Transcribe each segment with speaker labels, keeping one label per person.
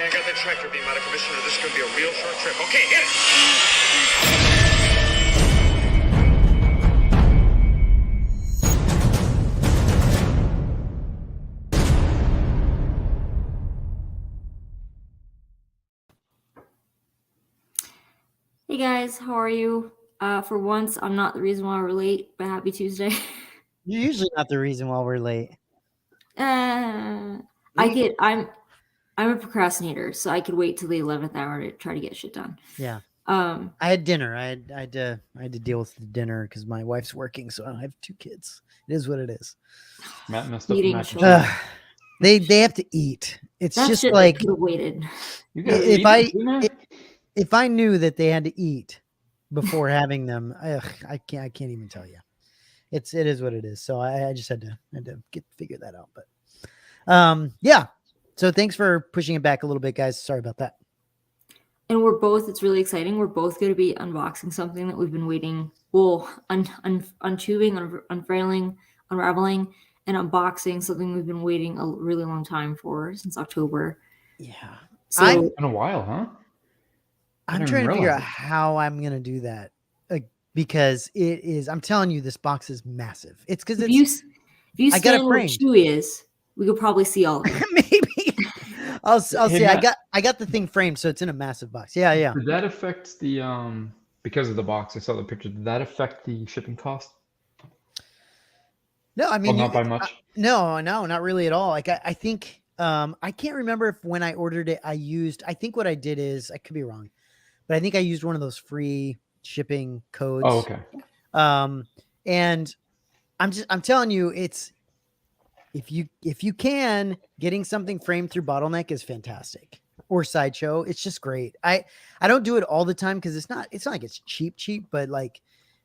Speaker 1: I got that tractor beam out of commission, or this is going to be a real short trip. Okay, hit it!
Speaker 2: Hey guys, how are you? For once, I'm not the reason why we're late, but happy Tuesday.
Speaker 3: You're usually not the reason why we're late.
Speaker 2: I'm a procrastinator, so I could wait till the 11th hour to try to get shit done.
Speaker 3: Yeah. I had dinner. I had to deal with the dinner because my wife's working, so I have 2 kids. It is what it is.
Speaker 4: Matt messed up.
Speaker 2: Eating
Speaker 3: They have to eat. It's
Speaker 2: that
Speaker 3: just
Speaker 2: shit
Speaker 3: like
Speaker 2: could have waited.
Speaker 3: if I knew that they had to eat before having them, I can't even tell you. It is what it is. So I just had to figure that out. But yeah. So thanks for pushing it back a little bit, guys. Sorry about that.
Speaker 2: And it's really exciting. We're both going to be unboxing something that we've been waiting, untubing, unfurling, unraveling, and unboxing something we've been waiting a really long time for since October.
Speaker 3: Yeah.
Speaker 2: So
Speaker 4: it's been a while, huh?
Speaker 3: I'm trying to figure out how I'm going to do that because I'm telling you, this box is massive. It's because
Speaker 2: if you scan where Chewy is, we could probably see all of it.
Speaker 3: Maybe. I'll see. I got the thing framed, so it's in a massive box. Yeah.
Speaker 4: Did that affect the because of the box? I saw the picture. Did that affect the shipping cost?
Speaker 3: No, I mean,
Speaker 4: not by much.
Speaker 3: No, not really at all. Like I think I can't remember if when I ordered it, I think what I did is, I could be wrong, but I think I used one of those free shipping codes.
Speaker 4: Oh, okay.
Speaker 3: And I'm telling you, it's. If you can, getting something framed through Bottleneck is fantastic, or Sideshow. It's just great. I don't do it all the time because it's not like it's cheap, but like,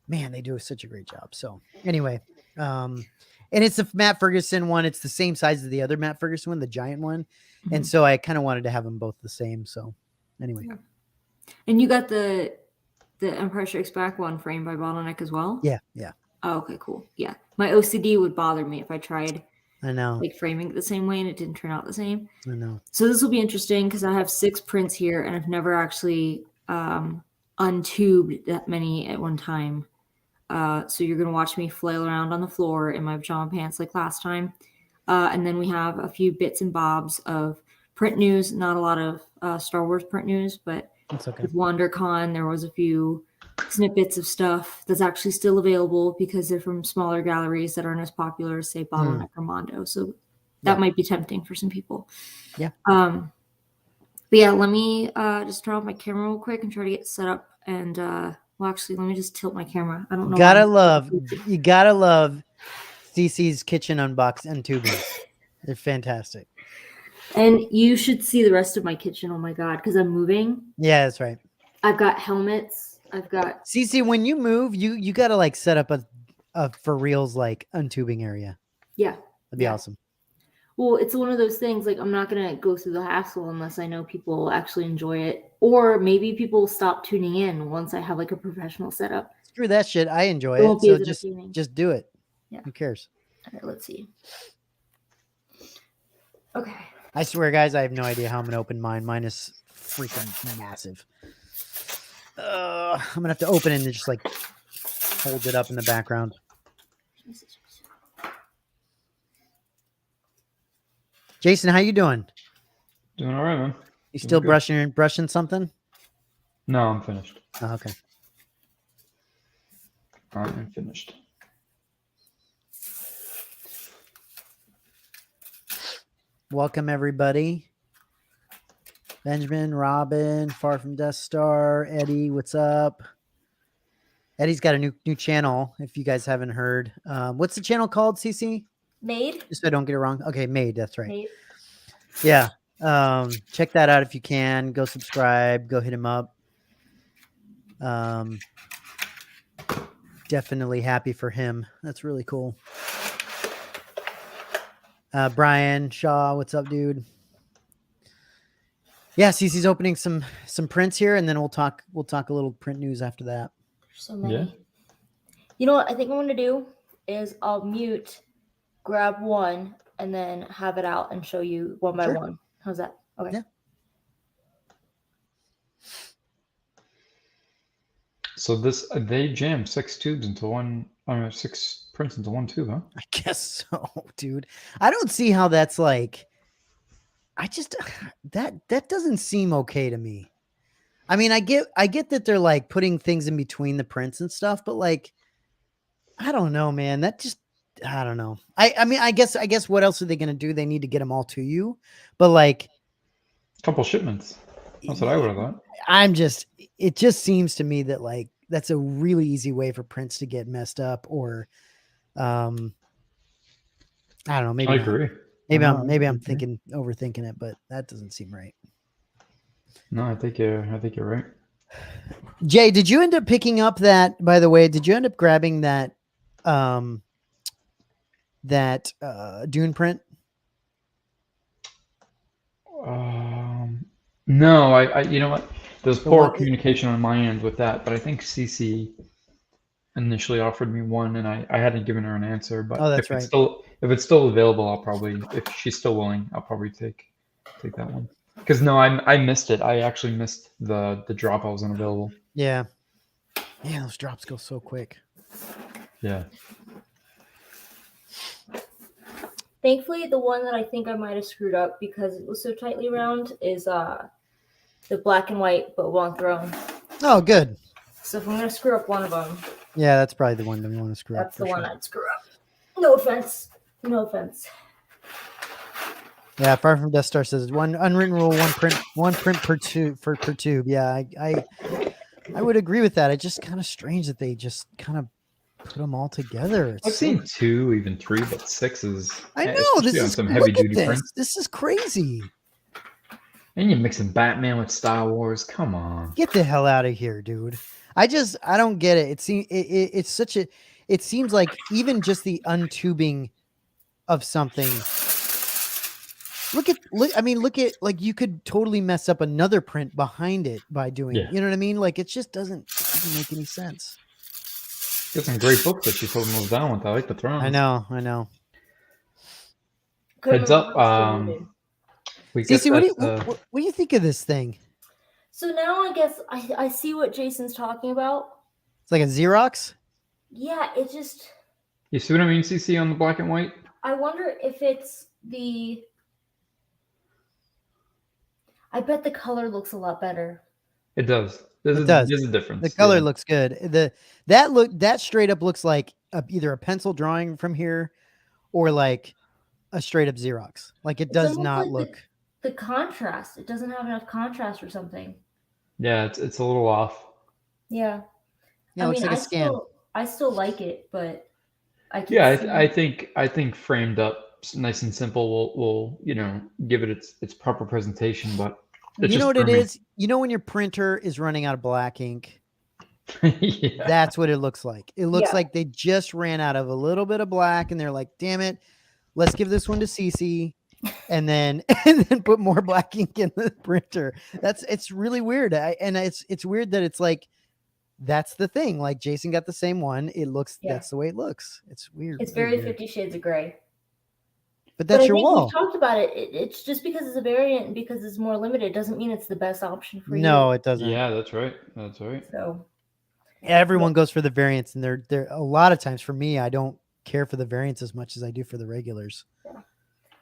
Speaker 3: man, they do such a great job. So anyway, and it's the Matt Ferguson one. It's the same size as the other Matt Ferguson one, the giant one. Mm-hmm. And so I kind of wanted to have them both the same. So anyway.
Speaker 2: Yeah. And you got the Empire Strikes Back one framed by Bottleneck as well?
Speaker 3: Yeah.
Speaker 2: Oh, okay, cool. Yeah. My OCD would bother me if I tried like framing it the same way and it didn't turn out the same.
Speaker 3: I know.
Speaker 2: So this will be interesting because I have 6 prints here and I've never actually untubed that many at one time. So you're going to watch me flail around on the floor in my pajama pants like last time. And then we have a few bits and bobs of print news, not a lot of Star Wars print news, but
Speaker 3: okay.
Speaker 2: With WonderCon, there was a few snippets of stuff that's actually still available because they're from smaller galleries that aren't as popular as, say, Bottleneck or Mondo. So that might be tempting for some people.
Speaker 3: Yeah.
Speaker 2: But yeah, let me just turn off my camera real quick and try to get set up. And actually, let me just tilt my camera. I don't know.
Speaker 3: You gotta love CC's kitchen untubing. They're fantastic.
Speaker 2: And you should see the rest of my kitchen. Oh my God, because I'm moving.
Speaker 3: Yeah, that's right.
Speaker 2: I've got helmets. I've got
Speaker 3: CC. When you move, you gotta like set up a for reals like untubing area.
Speaker 2: Yeah,
Speaker 3: that'd be awesome.
Speaker 2: Well, it's one of those things. Like I'm not gonna go through the hassle unless I know people will actually enjoy it, or maybe people will stop tuning in once I have like a professional setup.
Speaker 3: Screw that shit. I enjoy it. So just do it.
Speaker 2: Yeah.
Speaker 3: Who cares?
Speaker 2: All right, let's see. Okay.
Speaker 3: I swear, guys, I have no idea how I'm gonna open mine. Mine is freaking massive. I'm gonna have to open it and just like hold it up in the background. Jason, how you doing?
Speaker 4: Doing all right, man.
Speaker 3: You still brushing something?
Speaker 4: No, I'm finished.
Speaker 3: Oh, okay.
Speaker 4: I am finished.
Speaker 3: Welcome, everybody. Benjamin, Robin, Far from Death Star, Eddie, what's up? Eddie's got a new channel, if you guys haven't heard. What's the channel called, CC?
Speaker 2: Made.
Speaker 3: Just so I don't get it wrong. Okay, Made, that's right.
Speaker 2: Made.
Speaker 3: Yeah. Check that out if you can. Go subscribe. Go hit him up. Definitely happy for him. That's really cool. Brian Shaw, what's up, dude? Yeah, CC's opening some prints here, and then we'll talk a little print news after that.
Speaker 2: So many. Yeah. You know what I think I'm gonna do is I'll mute, grab one, and then have it out and show you one by one. How's that? Okay.
Speaker 3: Yeah.
Speaker 4: So this they jammed 6 tubes into one. 6 prints into one tube, huh?
Speaker 3: I guess so, dude. I don't see how that's like. I just that doesn't seem okay to me. I mean, I get that they're like putting things in between the prints and stuff, but like, I don't know, man. That just I don't know. I mean, I guess what else are they gonna do? They need to get them all to you, but like,
Speaker 4: Couple shipments. That's what I would have thought.
Speaker 3: it just seems to me that like that's a really easy way for prints to get messed up, or I don't know. Maybe
Speaker 4: I
Speaker 3: not.
Speaker 4: agree.
Speaker 3: Maybe
Speaker 4: No,
Speaker 3: I'm
Speaker 4: I agree.
Speaker 3: overthinking it, but that doesn't seem right.
Speaker 4: No, I think you're right.
Speaker 3: Jay, did you end up picking up that? By the way, did you end up grabbing that Dune print?
Speaker 4: No, I you know what? There's
Speaker 3: The
Speaker 4: poor
Speaker 3: one-
Speaker 4: communication on my end with that, but I think CC initially offered me one, and I hadn't given her an answer. But
Speaker 3: Oh, that's
Speaker 4: if it's
Speaker 3: right.
Speaker 4: still available, I'll probably, if she's still willing, I'll probably take that one. Because no, I missed it. I actually missed the drop. I was unavailable.
Speaker 3: Yeah. Yeah, those drops go so quick.
Speaker 4: Yeah.
Speaker 2: Thankfully, the one that I think I might have screwed up because it was so tightly round is the black and white but one throne.
Speaker 3: Oh, good.
Speaker 2: So if I'm gonna screw up one of them,
Speaker 3: Yeah, that's probably the one that we want to screw up.
Speaker 2: that's the
Speaker 3: for
Speaker 2: one
Speaker 3: sure.
Speaker 2: I'd screw up. No offense. No offense.
Speaker 3: Yeah, Far from Death Star says one unwritten rule, one print per tube. Yeah, I would agree with that. It's just kind of strange that they just kind of put them all together. It's
Speaker 4: I've
Speaker 3: so-
Speaker 4: seen 2, even 3, but 6 is.
Speaker 3: I know
Speaker 4: especially
Speaker 3: this
Speaker 4: on
Speaker 3: is
Speaker 4: some
Speaker 3: look
Speaker 4: heavy
Speaker 3: at
Speaker 4: duty
Speaker 3: this.
Speaker 4: prints.
Speaker 3: This is crazy.
Speaker 4: And you're mixing Batman with Star Wars. Come on.
Speaker 3: Get the hell out of here, dude. I don't get it. It's such a. It seems like even just the untubing of something. Look at like you could totally mess up another print behind it by doing
Speaker 4: Yeah.
Speaker 3: you know what I mean? Like it doesn't make any sense.
Speaker 4: Got some great books that she's holding those down with. I like the Thrones.
Speaker 3: I know.
Speaker 2: Couldn't
Speaker 4: Heads
Speaker 2: remember
Speaker 4: up.
Speaker 2: what it's
Speaker 4: We get
Speaker 3: Cece, what
Speaker 4: that,
Speaker 3: do you think of this thing?
Speaker 2: So now I guess I see what Jason's talking about.
Speaker 3: It's like a Xerox?
Speaker 2: Yeah, it just
Speaker 4: you see what I mean, CC, on the black and white?
Speaker 2: I wonder if it's the I bet the color looks a lot better.
Speaker 4: It does.
Speaker 3: It does.
Speaker 4: There's a difference.
Speaker 3: The color
Speaker 4: yeah.
Speaker 3: looks good. That straight up looks like either a pencil drawing from here or like a straight up Xerox. Like it does
Speaker 2: almost
Speaker 3: not
Speaker 2: like
Speaker 3: look.
Speaker 2: The contrast. It doesn't have enough contrast or something.
Speaker 4: Yeah, it's a little off.
Speaker 2: Yeah.
Speaker 3: Yeah, it looks like a scan.
Speaker 2: I still like it, but I can
Speaker 4: Yeah,
Speaker 2: see.
Speaker 4: I think framed up, nice and simple, will give it its proper presentation. But it's
Speaker 3: You know
Speaker 4: just
Speaker 3: what it
Speaker 4: for me.
Speaker 3: is? You know when your printer is running out of black ink?
Speaker 4: Yeah.
Speaker 3: That's what it looks like. It looks
Speaker 2: Yeah.
Speaker 3: like they just ran out of a little bit of black and they're like, damn it, let's give this one to Cece and then put more black ink in the printer. It's really weird. It's weird that it's like that's the thing. Like Jason got the same one. It looks that's the way it looks. It's weird.
Speaker 2: It's
Speaker 3: really
Speaker 2: very
Speaker 3: weird.
Speaker 2: 50 Shades of Gray.
Speaker 3: But that's
Speaker 2: I
Speaker 3: your
Speaker 2: think
Speaker 3: wall.
Speaker 2: We've talked about it. It's just because it's a variant and because it's more limited doesn't mean it's the best option for you.
Speaker 3: No, it doesn't.
Speaker 4: Yeah, that's right. That's right.
Speaker 2: So
Speaker 3: Everyone goes for the variants, and they're a lot of times for me, I don't care for the variants as much as I do for the regulars.
Speaker 2: Yeah.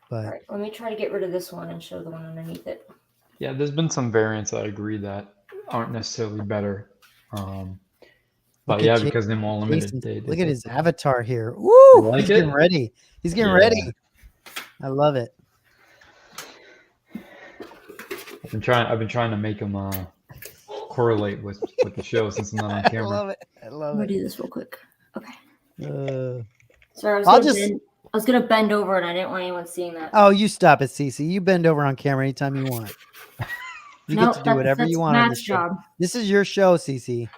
Speaker 3: But
Speaker 2: all right, let me try to get rid of this one and show the one underneath it.
Speaker 4: Yeah, there's been some variants I agree that aren't necessarily better. But
Speaker 3: Look at
Speaker 4: yeah,
Speaker 3: Jason-
Speaker 4: because they're more limited.
Speaker 3: Jason,
Speaker 4: they
Speaker 3: look at his
Speaker 4: put-
Speaker 3: avatar here. Woo!
Speaker 4: like
Speaker 3: He's
Speaker 4: it?
Speaker 3: getting ready. He's getting
Speaker 4: Yeah.
Speaker 3: ready. I love it.
Speaker 4: I've been trying to make them correlate with the show since I'm not on
Speaker 3: I
Speaker 4: camera.
Speaker 3: love it. I
Speaker 2: I'm
Speaker 3: love
Speaker 2: gonna
Speaker 3: it.
Speaker 2: do this real quick. Okay.
Speaker 3: I'll
Speaker 2: Sorry, I
Speaker 3: just-
Speaker 2: was gonna bend over and I didn't want anyone seeing that.
Speaker 3: Oh, you stop it, Cece. You bend over on camera anytime you want. You
Speaker 2: No,
Speaker 3: get to do whatever you want on
Speaker 2: Matt's
Speaker 3: this show.
Speaker 2: job.
Speaker 3: This is your show, Cece.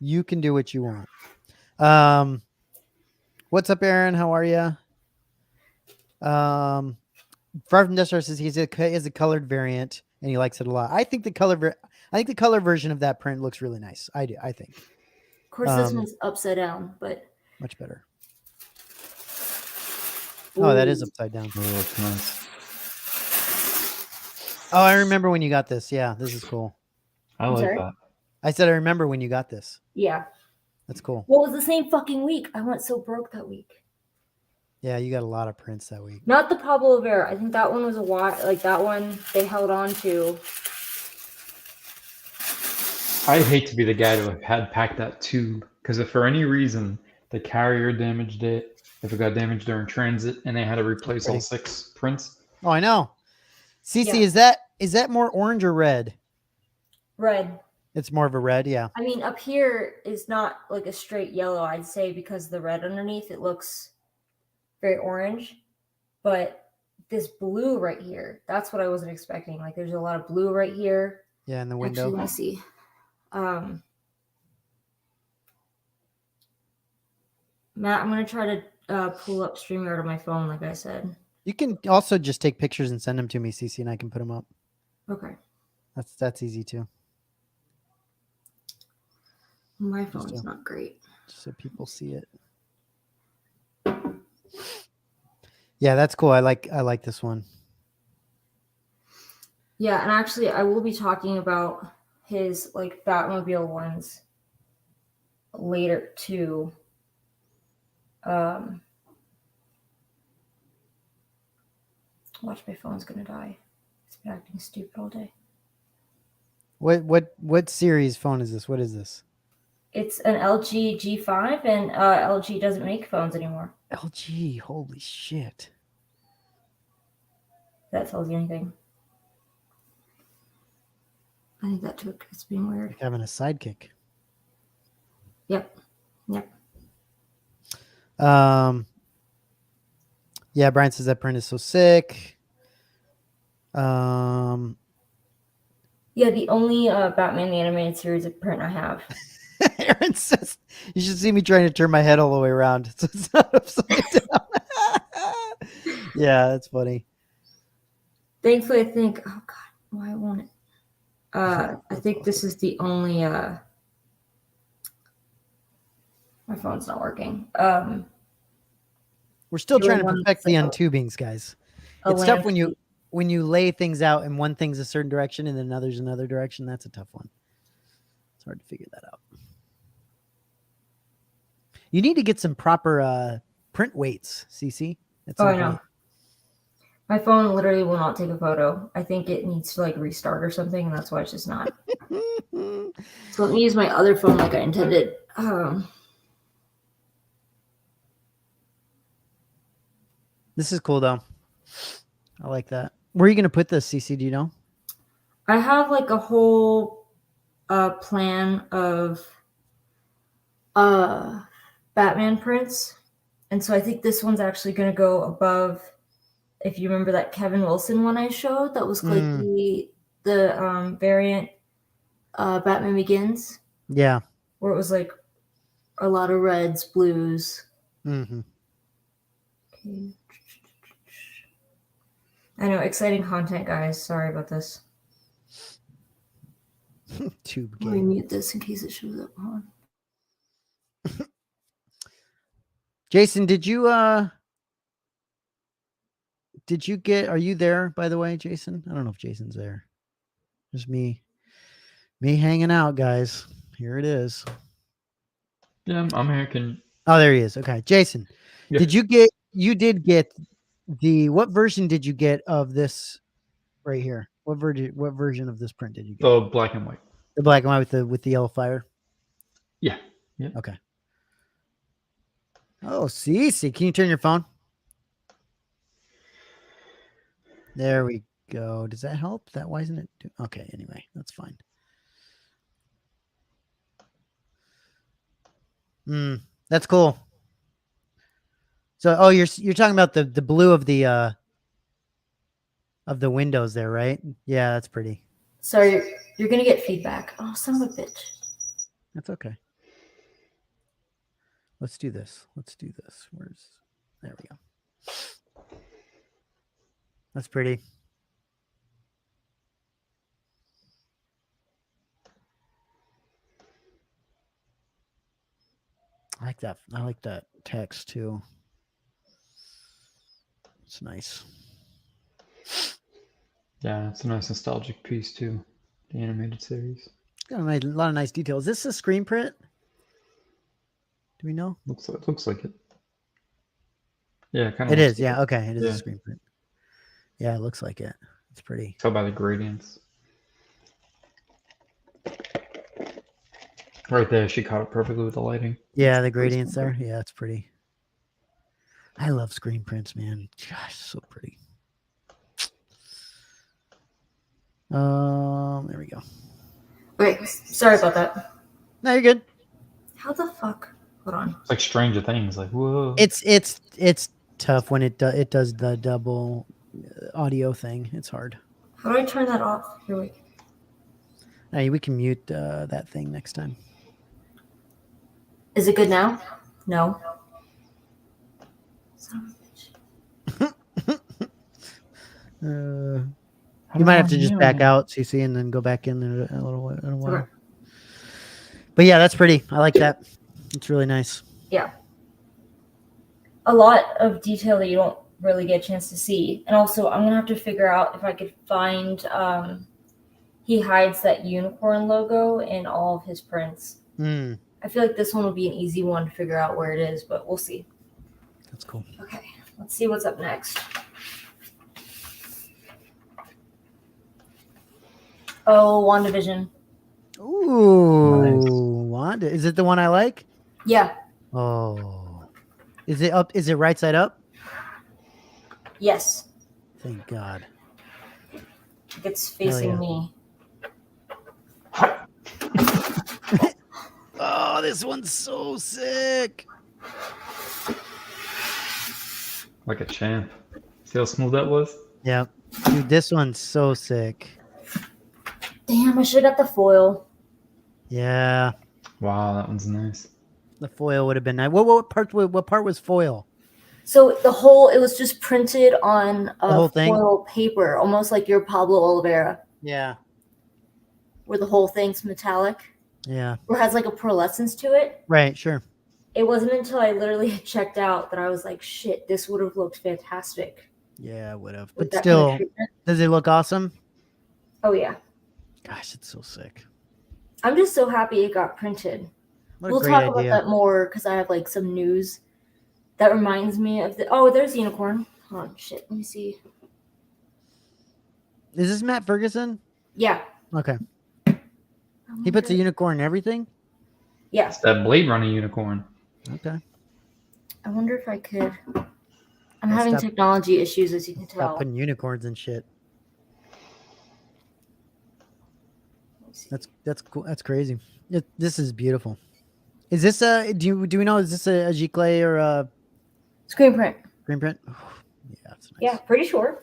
Speaker 3: You can do what you want. What's up, Aaron? How are you? Far from Death Star says he has a colored variant and he likes it a lot. I think the color version of that print looks really nice. I do. I think
Speaker 2: Of course, this one's upside down, but
Speaker 3: much better. Oh, that is
Speaker 2: Ooh.
Speaker 3: upside down.
Speaker 4: Oh, that's nice.
Speaker 3: Oh, I remember when you got this. Yeah, this is cool.
Speaker 4: I
Speaker 2: I'm
Speaker 4: like
Speaker 2: sorry?
Speaker 4: that.
Speaker 3: I said I remember when you got this.
Speaker 2: Yeah.
Speaker 3: That's cool.
Speaker 2: Well, it was the same fucking week. I went so broke that week.
Speaker 3: Yeah, you got a lot of prints that week.
Speaker 2: Not the Pablo Rivera. I think that one was a while. Like that one, they held on to.
Speaker 4: I hate to be the guy to have had packed that tube because if for any reason the carrier damaged it, if it got damaged during transit and they had to replace all
Speaker 3: Ready.
Speaker 4: 6 prints,
Speaker 3: Oh, I know. Cece,
Speaker 2: Yeah.
Speaker 3: is that more orange or red?
Speaker 2: Red.
Speaker 3: It's more of a red, yeah.
Speaker 2: I mean, up here is not like a straight yellow, I'd say, because the red underneath, it looks very orange. But this blue right here, that's what I wasn't expecting. Like, there's a lot of blue right here.
Speaker 3: Yeah, in the
Speaker 2: Actually,
Speaker 3: window.
Speaker 2: let me see. Matt, I'm going to try to pull up StreamYard on my phone, like I said.
Speaker 3: You can also just take pictures and send them to me, Cece, and I can put them up.
Speaker 2: Okay.
Speaker 3: That's easy too.
Speaker 2: My phone's not great.
Speaker 3: Just so people see it. Yeah, that's cool. I like this one.
Speaker 2: Yeah, and actually, I will be talking about his like Batmobile ones later too. Watch, my phone's gonna die. It's been acting stupid all day.
Speaker 3: What series phone is this? What is this?
Speaker 2: It's an LG G5, and LG doesn't make phones anymore.
Speaker 3: LG, holy shit.
Speaker 2: If that tells you anything. I think that took. It's being weird.
Speaker 3: Like having a sidekick.
Speaker 2: Yep.
Speaker 3: Yeah, Brian says that print is so sick.
Speaker 2: Yeah, the only Batman the Animated Series of print I have.
Speaker 3: Aaron says you should see me trying to turn my head all the way around so it's not upside down. Yeah, that's funny.
Speaker 2: Thankfully, I think. Oh God, why won't it? I think this is the only. My phone's not working.
Speaker 3: We're still trying to
Speaker 2: one
Speaker 3: perfect the
Speaker 2: that's
Speaker 3: untubings, guys.
Speaker 2: a
Speaker 3: It's tough when
Speaker 2: landscape.
Speaker 3: you lay things out and one thing's a certain direction and then another's another direction. That's a tough one. It's hard to figure that out. You need to get some proper print weights, CC.
Speaker 2: Oh, I know. My phone literally will not take a photo. I think it needs to like restart or something, and that's why it's just not. So let me use my other phone like I intended.
Speaker 3: This is cool though. I like that. Where are you going to put this, CC? Do you know?
Speaker 2: I have like a whole plan of Batman prints, and so I think this one's actually going to go above. If you remember that Kevin Wilson one I showed, that was like the variant Batman Begins.
Speaker 3: Yeah.
Speaker 2: Where it was like a lot of reds, blues.
Speaker 3: Mm-hmm.
Speaker 2: Okay. I know, exciting content, guys. Sorry about this.
Speaker 3: Tube
Speaker 2: Let me
Speaker 3: game.
Speaker 2: mute this in case it shows up. Hold on.
Speaker 3: Jason, did you get, are you there, by the way, Jason? I don't know if Jason's there. Just me hanging out, guys. Here it is.
Speaker 4: yeah, I'm here.
Speaker 3: Oh, there he is. Okay. Jason,
Speaker 4: Yeah.
Speaker 3: you did get what version did you get of this right here? What version of this print did you get?
Speaker 4: Oh, black and white.
Speaker 3: The black and white with the yellow fire?
Speaker 4: Yeah.
Speaker 3: Okay. Oh, see. Can you turn your phone? There we go. Does that help? Why isn't it? Okay. Anyway, that's fine. That's cool. So, you're talking about the blue of the windows there, right? Yeah, that's pretty.
Speaker 2: Sorry, you're gonna get feedback. Oh, son of a bitch.
Speaker 3: That's okay. Let's do this. There we go. That's pretty. I like that. I like that text too. It's nice.
Speaker 4: Yeah, it's a nice nostalgic piece too. The animated series.
Speaker 3: got a lot of nice details. Is this a screen print? Do we know?
Speaker 4: Looks like it. Yeah, kind
Speaker 3: It
Speaker 4: of.
Speaker 3: is. Yeah. Okay. It is
Speaker 4: Yeah.
Speaker 3: a screen print. Yeah, it looks like it. It's pretty.
Speaker 4: Tell by the gradients. Right there, she caught it perfectly with the lighting.
Speaker 3: Yeah, the gradients there. Yeah, it's pretty. I love screen prints, man. Gosh, so pretty. There we go.
Speaker 2: Wait, sorry about that.
Speaker 3: No, you're good.
Speaker 2: How the fuck? Hold on.
Speaker 4: It's like Stranger Things. Like, whoa.
Speaker 3: It's tough when it does the double audio thing. It's hard.
Speaker 2: How do I turn that off? Here, wait.
Speaker 3: Hey, we can mute that thing next time.
Speaker 2: Is it good now? No. Son of a bitch.
Speaker 3: You might have to just back out, CC, and then go back in there a little while.
Speaker 2: Okay.
Speaker 3: But yeah, that's pretty. I like that. It's really nice.
Speaker 2: Yeah. A lot of detail that you don't really get a chance to see. And also, I'm going to have to figure out if I could find... he hides that unicorn logo in all of his prints. I feel like this one would be an easy one to figure out where it is, but we'll see.
Speaker 3: That's cool.
Speaker 2: Okay, let's see what's up next. Oh, WandaVision.
Speaker 3: Ooh,
Speaker 4: Nice.
Speaker 3: Wanda. Is it the one I like?
Speaker 2: Yeah.
Speaker 3: Oh. Is it up? Is it right side up?
Speaker 2: Yes.
Speaker 3: Thank God.
Speaker 2: It's facing
Speaker 3: yeah.
Speaker 2: me.
Speaker 3: Oh, this one's so sick.
Speaker 4: Like a champ. See how smooth that was?
Speaker 3: Yeah. Dude, this one's so sick.
Speaker 2: Damn, I should have got the foil.
Speaker 3: Yeah.
Speaker 4: Wow, that one's nice.
Speaker 3: The foil would have been nice. What part was foil?
Speaker 2: So it was just printed on a
Speaker 3: whole thing?
Speaker 2: foil paper, almost like your Pablo Oliveira,
Speaker 3: Yeah.
Speaker 2: where the whole thing's metallic,
Speaker 3: Yeah.
Speaker 2: or has like a pearlescence to it.
Speaker 3: Right, sure.
Speaker 2: It wasn't until I literally checked out that I was like, shit, this would have looked fantastic.
Speaker 3: Yeah, it would have.
Speaker 2: with
Speaker 3: But
Speaker 2: that kind of
Speaker 3: still,
Speaker 2: treatment.
Speaker 3: does it look awesome?
Speaker 2: Oh, yeah.
Speaker 3: Gosh, it's so sick.
Speaker 2: I'm just so happy it got printed.
Speaker 3: What
Speaker 2: We'll
Speaker 3: a great
Speaker 2: talk
Speaker 3: idea.
Speaker 2: about that more because I have like some news that reminds me of the. Oh, there's unicorn. Hold on, shit. Let me see.
Speaker 3: Is this Matt Ferguson?
Speaker 2: Yeah.
Speaker 3: Okay.
Speaker 2: I
Speaker 3: He puts a
Speaker 2: wonder-
Speaker 3: unicorn in everything?
Speaker 2: Yeah.
Speaker 4: It's that Blade Runner unicorn.
Speaker 3: Okay.
Speaker 2: I wonder if I could. I'm
Speaker 3: Yeah,
Speaker 2: having
Speaker 3: stop-
Speaker 2: technology issues, as you can
Speaker 3: Stop
Speaker 2: tell.
Speaker 3: putting unicorns and shit.
Speaker 2: Let me see.
Speaker 3: That's cool. That's crazy. This is beautiful. Is this do we know, is this a Giclée or a
Speaker 2: Screen print.
Speaker 3: green print? Oh, yeah, that's nice.
Speaker 2: Yeah, pretty sure.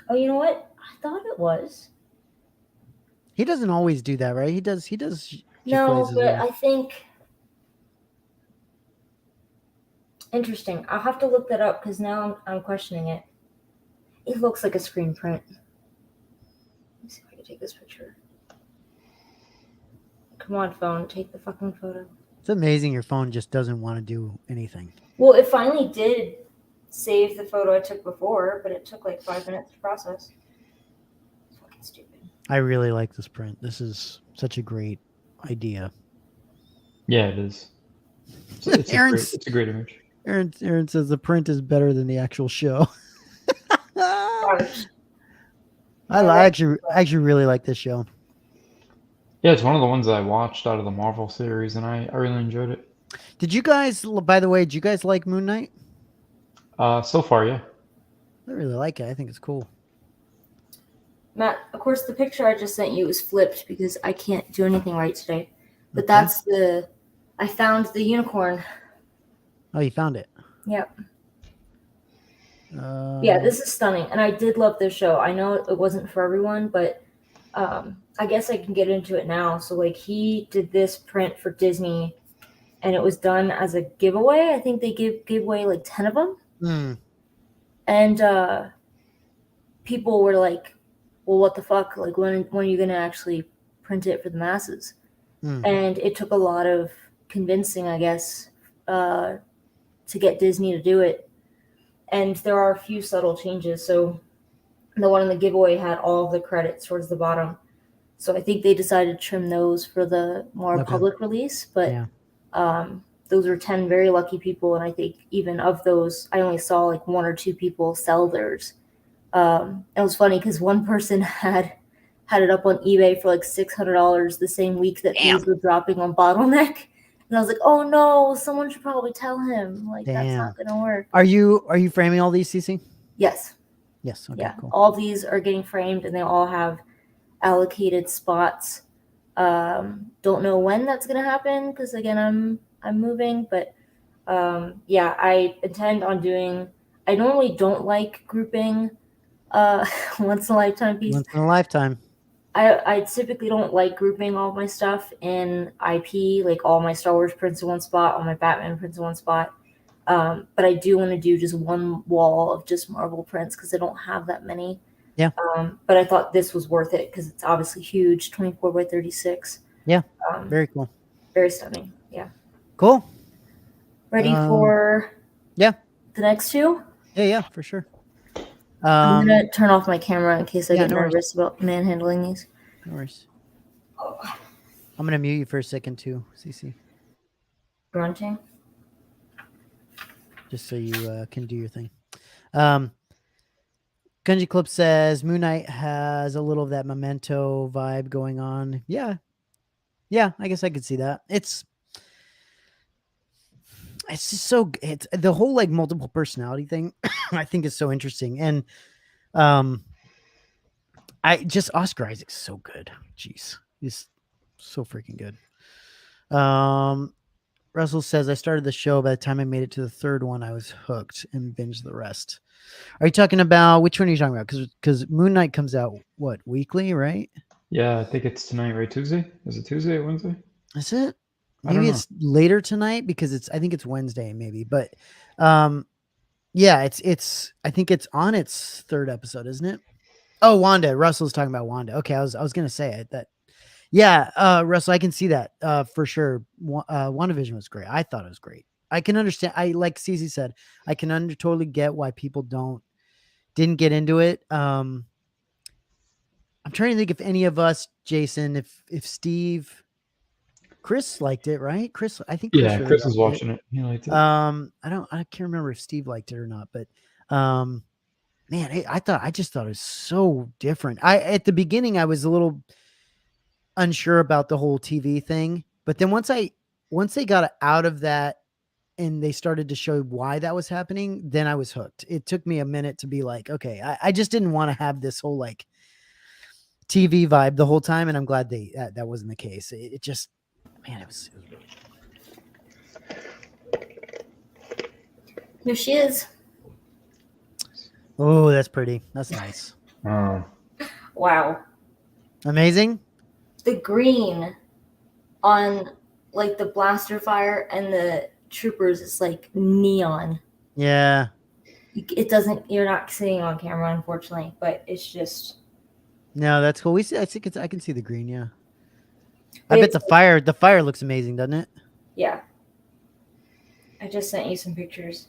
Speaker 2: Oh, you know what? I thought it was.
Speaker 3: He doesn't always do that, right? He does
Speaker 2: No,
Speaker 3: Giclées as
Speaker 2: but
Speaker 3: well.
Speaker 2: I think. Interesting. I'll have to look that up because now I'm questioning it. It looks like a screen print. Let me see if I can take this picture. Come on, phone. Take the fucking photo.
Speaker 3: It's amazing your phone just doesn't want to do anything.
Speaker 2: Well, it finally did save the photo I took before, but it took like 5 minutes to process. It's fucking stupid.
Speaker 3: I really like this print. This is such a great idea.
Speaker 4: Yeah, it is. It's a great image.
Speaker 3: Aaron says the print is better than the actual show.
Speaker 2: Gosh.
Speaker 3: I actually really like this show.
Speaker 4: Yeah, it's one of the ones I watched out of the Marvel series, and I really enjoyed it.
Speaker 3: Did you guys, by the way, did you guys like Moon Knight?
Speaker 4: So far, yeah.
Speaker 3: I really like it. I think it's cool.
Speaker 2: Matt, of course, the picture I just sent you is flipped because I can't do anything right today. But
Speaker 3: Okay.
Speaker 2: I found the unicorn.
Speaker 3: Oh, you found it.
Speaker 2: Yep. Yeah, this is stunning. And I did love this show. I know it wasn't for everyone, but I guess I can get into it now. So, like, he did this print for Disney, and it was done as a giveaway. I think they gave away like 10 of them.
Speaker 3: Mm.
Speaker 2: And people were like, well, what the fuck? Like, when are you going to actually print it for the masses?
Speaker 3: Mm.
Speaker 2: And it took a lot of convincing, I guess, to get Disney to do it. And there are a few subtle changes. So the one in the giveaway had all of the credits towards the bottom. So I think they decided to trim those for the more
Speaker 3: Okay.
Speaker 2: public release. But
Speaker 3: Yeah.
Speaker 2: those are 10 very lucky people, and I think even of those, I only saw like 1 or 2 people sell theirs. It was funny because one person had it up on eBay for like $600 the same week that
Speaker 3: Damn.
Speaker 2: these were dropping on Bottleneck, and I was like, "Oh no, someone should probably tell him like that's
Speaker 3: Damn.
Speaker 2: not gonna work."
Speaker 3: Are you framing all these, CC?
Speaker 2: Yes,
Speaker 3: Yes. Okay.
Speaker 2: yeah,
Speaker 3: Cool.
Speaker 2: all these are getting framed, and they all have allocated spots. Don't know when that's gonna happen because again, I'm moving, but yeah, I intend on doing. I normally don't like grouping once in a lifetime piece.
Speaker 3: Once in a lifetime.
Speaker 2: I typically don't like grouping all my stuff in IP, like all my Star Wars prints in one spot, all my Batman prints in one spot. But I do want to do just one wall of just Marvel prints because I don't have that many.
Speaker 3: Yeah.
Speaker 2: But I thought this was worth it because it's obviously huge, 24 by 36.
Speaker 3: Yeah.
Speaker 2: Very,
Speaker 3: Very cool.
Speaker 2: very stunning. Yeah.
Speaker 3: Cool.
Speaker 2: Ready for
Speaker 3: yeah.
Speaker 2: the next 2?
Speaker 3: Yeah. For sure.
Speaker 2: I'm gonna turn off my camera in case I get
Speaker 3: no worries.
Speaker 2: nervous about manhandling these.
Speaker 3: No worries. I'm gonna mute you for a second too, CC,
Speaker 2: Grunting.
Speaker 3: just so you can do your thing. Gunji Clip says Moon Knight has a little of that Memento vibe going on. Yeah, I guess I could see that. It's just so it's the whole like multiple personality thing. I think is so interesting, and Oscar Isaac's so good. Jeez, he's so freaking good. Russell says I started the show. By the time I made it to the 3rd one, I was hooked and binged the rest. Are you talking about which one are you talking about? Because Moon Knight comes out what, weekly, right?
Speaker 4: Yeah, I think it's tonight, right? Tuesday? Is it Tuesday or Wednesday?
Speaker 3: Is it?
Speaker 4: I don't
Speaker 3: Maybe
Speaker 4: know.
Speaker 3: it's later tonight because I think it's Wednesday, maybe. But yeah, it's I think it's on its 3rd episode, isn't it? Oh, Wanda. Russell's talking about Wanda. Okay, I was gonna say it that. Yeah, Russell, I can see that for sure. WandaVision was great. I thought it was great. I can understand. I like Cece said, I can totally get why people didn't get into it. I'm trying to think if any of us, Jason, if Steve, Chris liked it, right? Chris, I think Chris really
Speaker 4: Chris was
Speaker 3: liked
Speaker 4: watching it. He liked it.
Speaker 3: I can't remember if Steve liked it or not, but man, I just thought it was so different. At the beginning I was a little unsure about the whole TV thing, but then once they got out of that and they started to show why that was happening, then I was hooked. It took me a minute to be like, okay, I just didn't want to have this whole like TV vibe the whole time, and I'm glad that wasn't the case. It just, man, it was really good.
Speaker 2: Here she is.
Speaker 3: Oh, that's pretty. That's nice.
Speaker 2: Wow.
Speaker 3: Amazing.
Speaker 2: The green on like the blaster fire and the troopers is like neon.
Speaker 3: Yeah.
Speaker 2: It doesn't, you're not seeing on camera, unfortunately, but it's just.
Speaker 3: No, that's cool. I can see the green. Yeah. I bet the fire looks amazing, doesn't it?
Speaker 2: Yeah. I just sent you some pictures.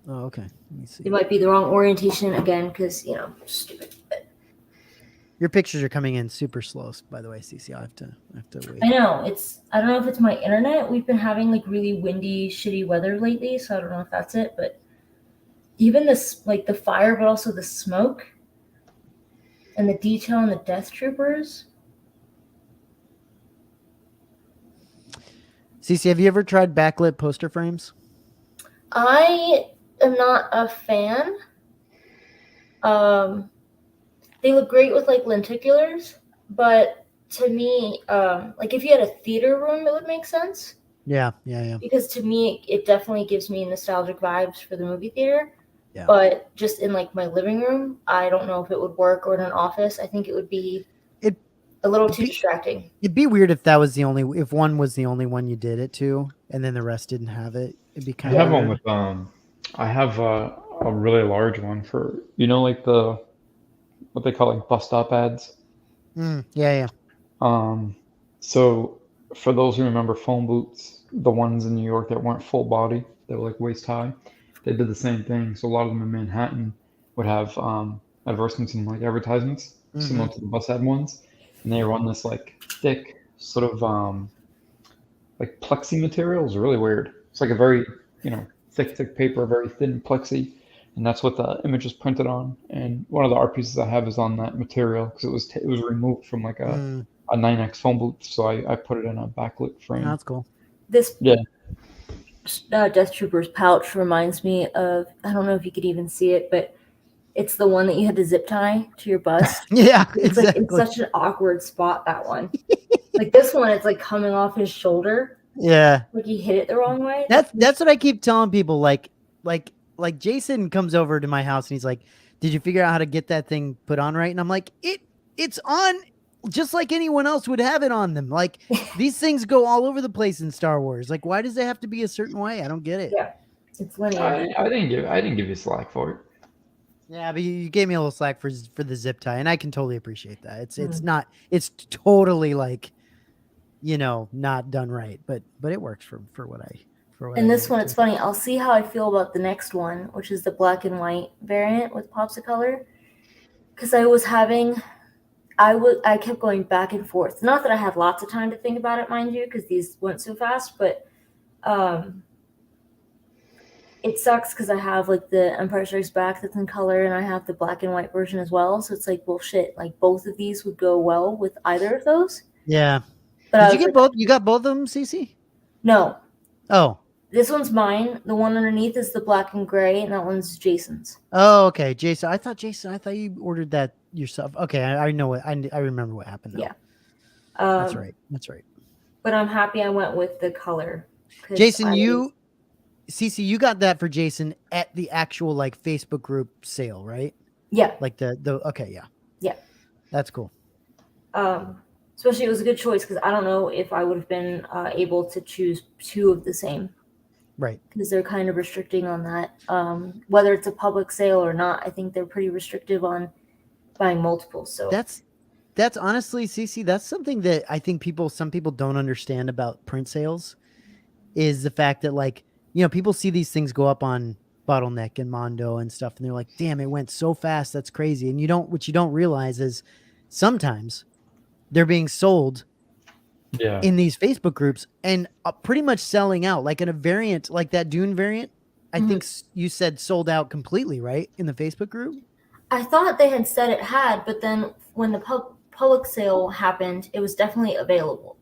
Speaker 3: Oh, okay. Let me see.
Speaker 2: It might be the wrong orientation again because, stupid. But
Speaker 3: your pictures are coming in super slow, by the way, CC. I have to wait.
Speaker 2: I know. I don't know if it's my internet. We've been having like really windy, shitty weather lately, so I don't know if that's it. But even this, like the fire, but also the smoke and the detail on the Death Troopers.
Speaker 3: CC, have you ever tried backlit poster frames?
Speaker 2: I am not a fan. They look great with like lenticulars, but to me, like if you had a theater room, it would make sense.
Speaker 3: Yeah.
Speaker 2: Because to me, it definitely gives me nostalgic vibes for the movie theater.
Speaker 3: Yeah.
Speaker 2: But just in like my living room, I don't know if it would work, or in an office. I think it would be a little too distracting.
Speaker 3: It'd be weird if if one was the only one you did it to, and then the rest didn't have it. It'd be kind of.
Speaker 4: I have one with I have a really large one for like what they call like bus stop ads.
Speaker 3: Yeah.
Speaker 4: So for those who remember phone booths, the ones in New York that weren't full body, they were like waist high, they did the same thing. So a lot of them in Manhattan would have advertisements and like advertisements similar to the bus ad ones. and they run this like thick sort of like plexi material. It was really weird. It's like a very, thick paper, very thin plexi, and that's what the image is printed on. And one of the art pieces I have is on that material because it was removed from like a 9x phone booth, so I put it in a backlit frame.
Speaker 3: Oh, that's cool.
Speaker 2: This
Speaker 4: Yeah.
Speaker 2: Death Trooper's pouch reminds me of, I don't know if you could even see it, but it's the one that you had to zip tie to your bus.
Speaker 3: Yeah,
Speaker 2: It's
Speaker 3: exactly.
Speaker 2: like, it's such an awkward spot, that one. Like this one, it's like coming off his shoulder.
Speaker 3: Yeah.
Speaker 2: Like he hit it the wrong way.
Speaker 3: That's what I keep telling people. Like Jason comes over to my house and he's like, "Did you figure out how to get that thing put on right?" And I'm like, it's on just like anyone else would have it on them. Like these things go all over the place in Star Wars. Like, why does it have to be a certain way? I don't get it.
Speaker 2: Yeah, it's linear.
Speaker 4: I didn't give you slack for it.
Speaker 3: Yeah, but you gave me a little slack for the zip tie, and I can totally appreciate that. It's totally like, not done right, but it works for what I.
Speaker 2: And this one, it's funny. I'll see how I feel about the next one, which is the black and white variant with pops of color. Because I kept going back and forth. Not that I had lots of time to think about it, mind you, because these went so fast, but it sucks because I have like the Empire Strikes Back that's in color, and I have the black and white version as well. So it's like, well, shit. Like both of these would go well with either of those.
Speaker 3: Yeah.
Speaker 2: But
Speaker 3: Did you get both? You got both of them, Cece?
Speaker 2: No.
Speaker 3: Oh.
Speaker 2: This one's mine. The one underneath is the black and gray, and that one's Jason's.
Speaker 3: Oh, okay. Jason, I thought you ordered that yourself. Okay, I know what I remember what happened now.
Speaker 2: Yeah.
Speaker 3: That's right.
Speaker 2: But I'm happy I went with the color.
Speaker 3: Jason, Cece, you got that for Jason at the actual like Facebook group sale, right?
Speaker 2: Yeah.
Speaker 3: Like the okay, yeah.
Speaker 2: Yeah.
Speaker 3: That's cool.
Speaker 2: Especially it was a good choice because I don't know if I would have been able to choose two of the same.
Speaker 3: Right.
Speaker 2: Because they're kind of restricting on that. Whether it's a public sale or not, I think they're pretty restrictive on buying multiples. So
Speaker 3: that's honestly, Cece, that's something that I think some people don't understand about print sales is the fact that like, people see these things go up on Bottleneck and Mondo and stuff, and they're like, damn, it went so fast. That's crazy. And what you don't realize is sometimes they're being sold in these Facebook groups and pretty much selling out, like in a variant, like that Dune variant. I think you said sold out completely, right? In the Facebook group.
Speaker 2: I thought they had said it had, but then when the public sale happened, it was definitely available.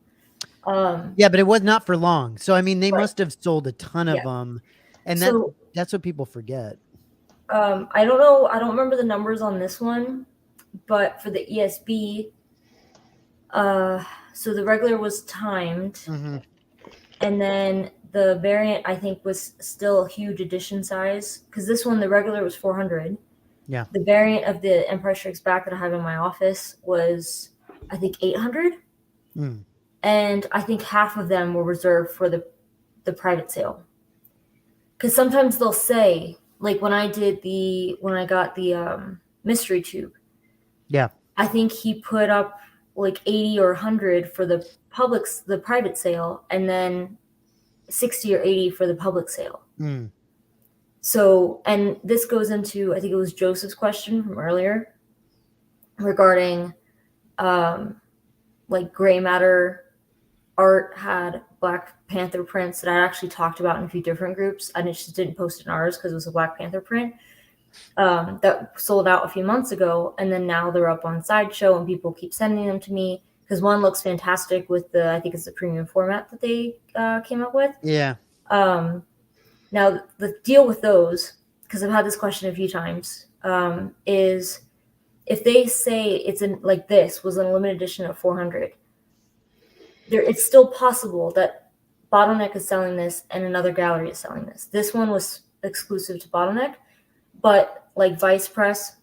Speaker 3: Yeah, but it was not for long. So, I mean, they must have sold a ton of them. And that's what people forget.
Speaker 2: I don't know. I don't remember the numbers on this one, but for the ESB, so the regular was timed, and then the variant I think was still a huge edition size because this one, the regular was 400.
Speaker 3: Yeah.
Speaker 2: The variant of the Empire Strikes Back that I have in my office was I think 800, and I think half of them were reserved for the private sale. Because sometimes they'll say, like when I got the mystery tube.
Speaker 3: Yeah.
Speaker 2: I think he put up like 80 or 100 for the private sale, and then 60 or 80 for the public sale. So, and this goes into, I think it was Joseph's question from earlier regarding like gray matter art had Black Panther prints that I actually talked about in a few different groups. I just didn't post it in ours because it was a Black Panther print. That sold out a few months ago, and then now they're up on Sideshow, and people keep sending them to me because one looks fantastic with I think it's the premium format that they came up with.
Speaker 3: Yeah.
Speaker 2: Now the deal with those, because I've had this question a few times, is if they say it's like this was a limited edition of 400, it's still possible that Bottleneck is selling this and another gallery is selling this. This one was exclusive to Bottleneck. But like Vice Press,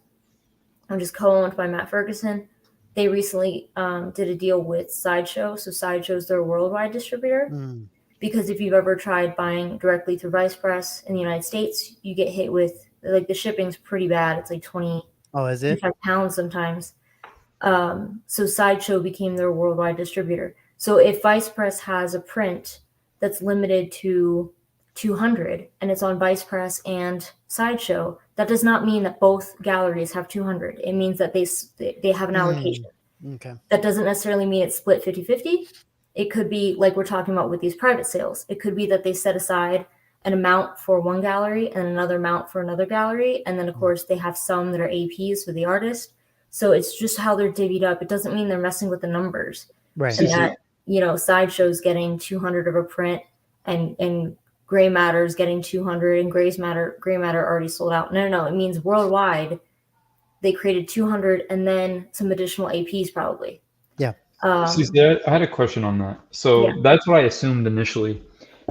Speaker 2: I'm just co-owned by Matt Ferguson. They recently did a deal with Sideshow. So Sideshow's their worldwide distributor. Because if you've ever tried buying directly through Vice Press in the United States, you get hit with like the shipping's pretty bad. It's like 20
Speaker 3: is it?
Speaker 2: £25 sometimes. So Sideshow became their worldwide distributor. So if Vice Press has a print that's limited to 200 and it's on Vice Press and Sideshow, that does not mean that both galleries have 200. It means that they have an allocation.
Speaker 3: Okay.
Speaker 2: That doesn't necessarily mean it's split 50-50. It could be like we're talking about with these private sales. It could be that they set aside an amount for one gallery and another amount for another gallery. And then, of course, they have some that are APs for the artist. So it's just how they're divvied up. It doesn't mean they're messing with the numbers.
Speaker 3: Right.
Speaker 2: And that, Sideshow's getting 200 of a print and Gray Matter's getting 200 and Gray Matter already sold out. No. It means worldwide they created 200 and then some additional APs probably.
Speaker 3: Yeah.
Speaker 4: I had a question on that. So that's what I assumed initially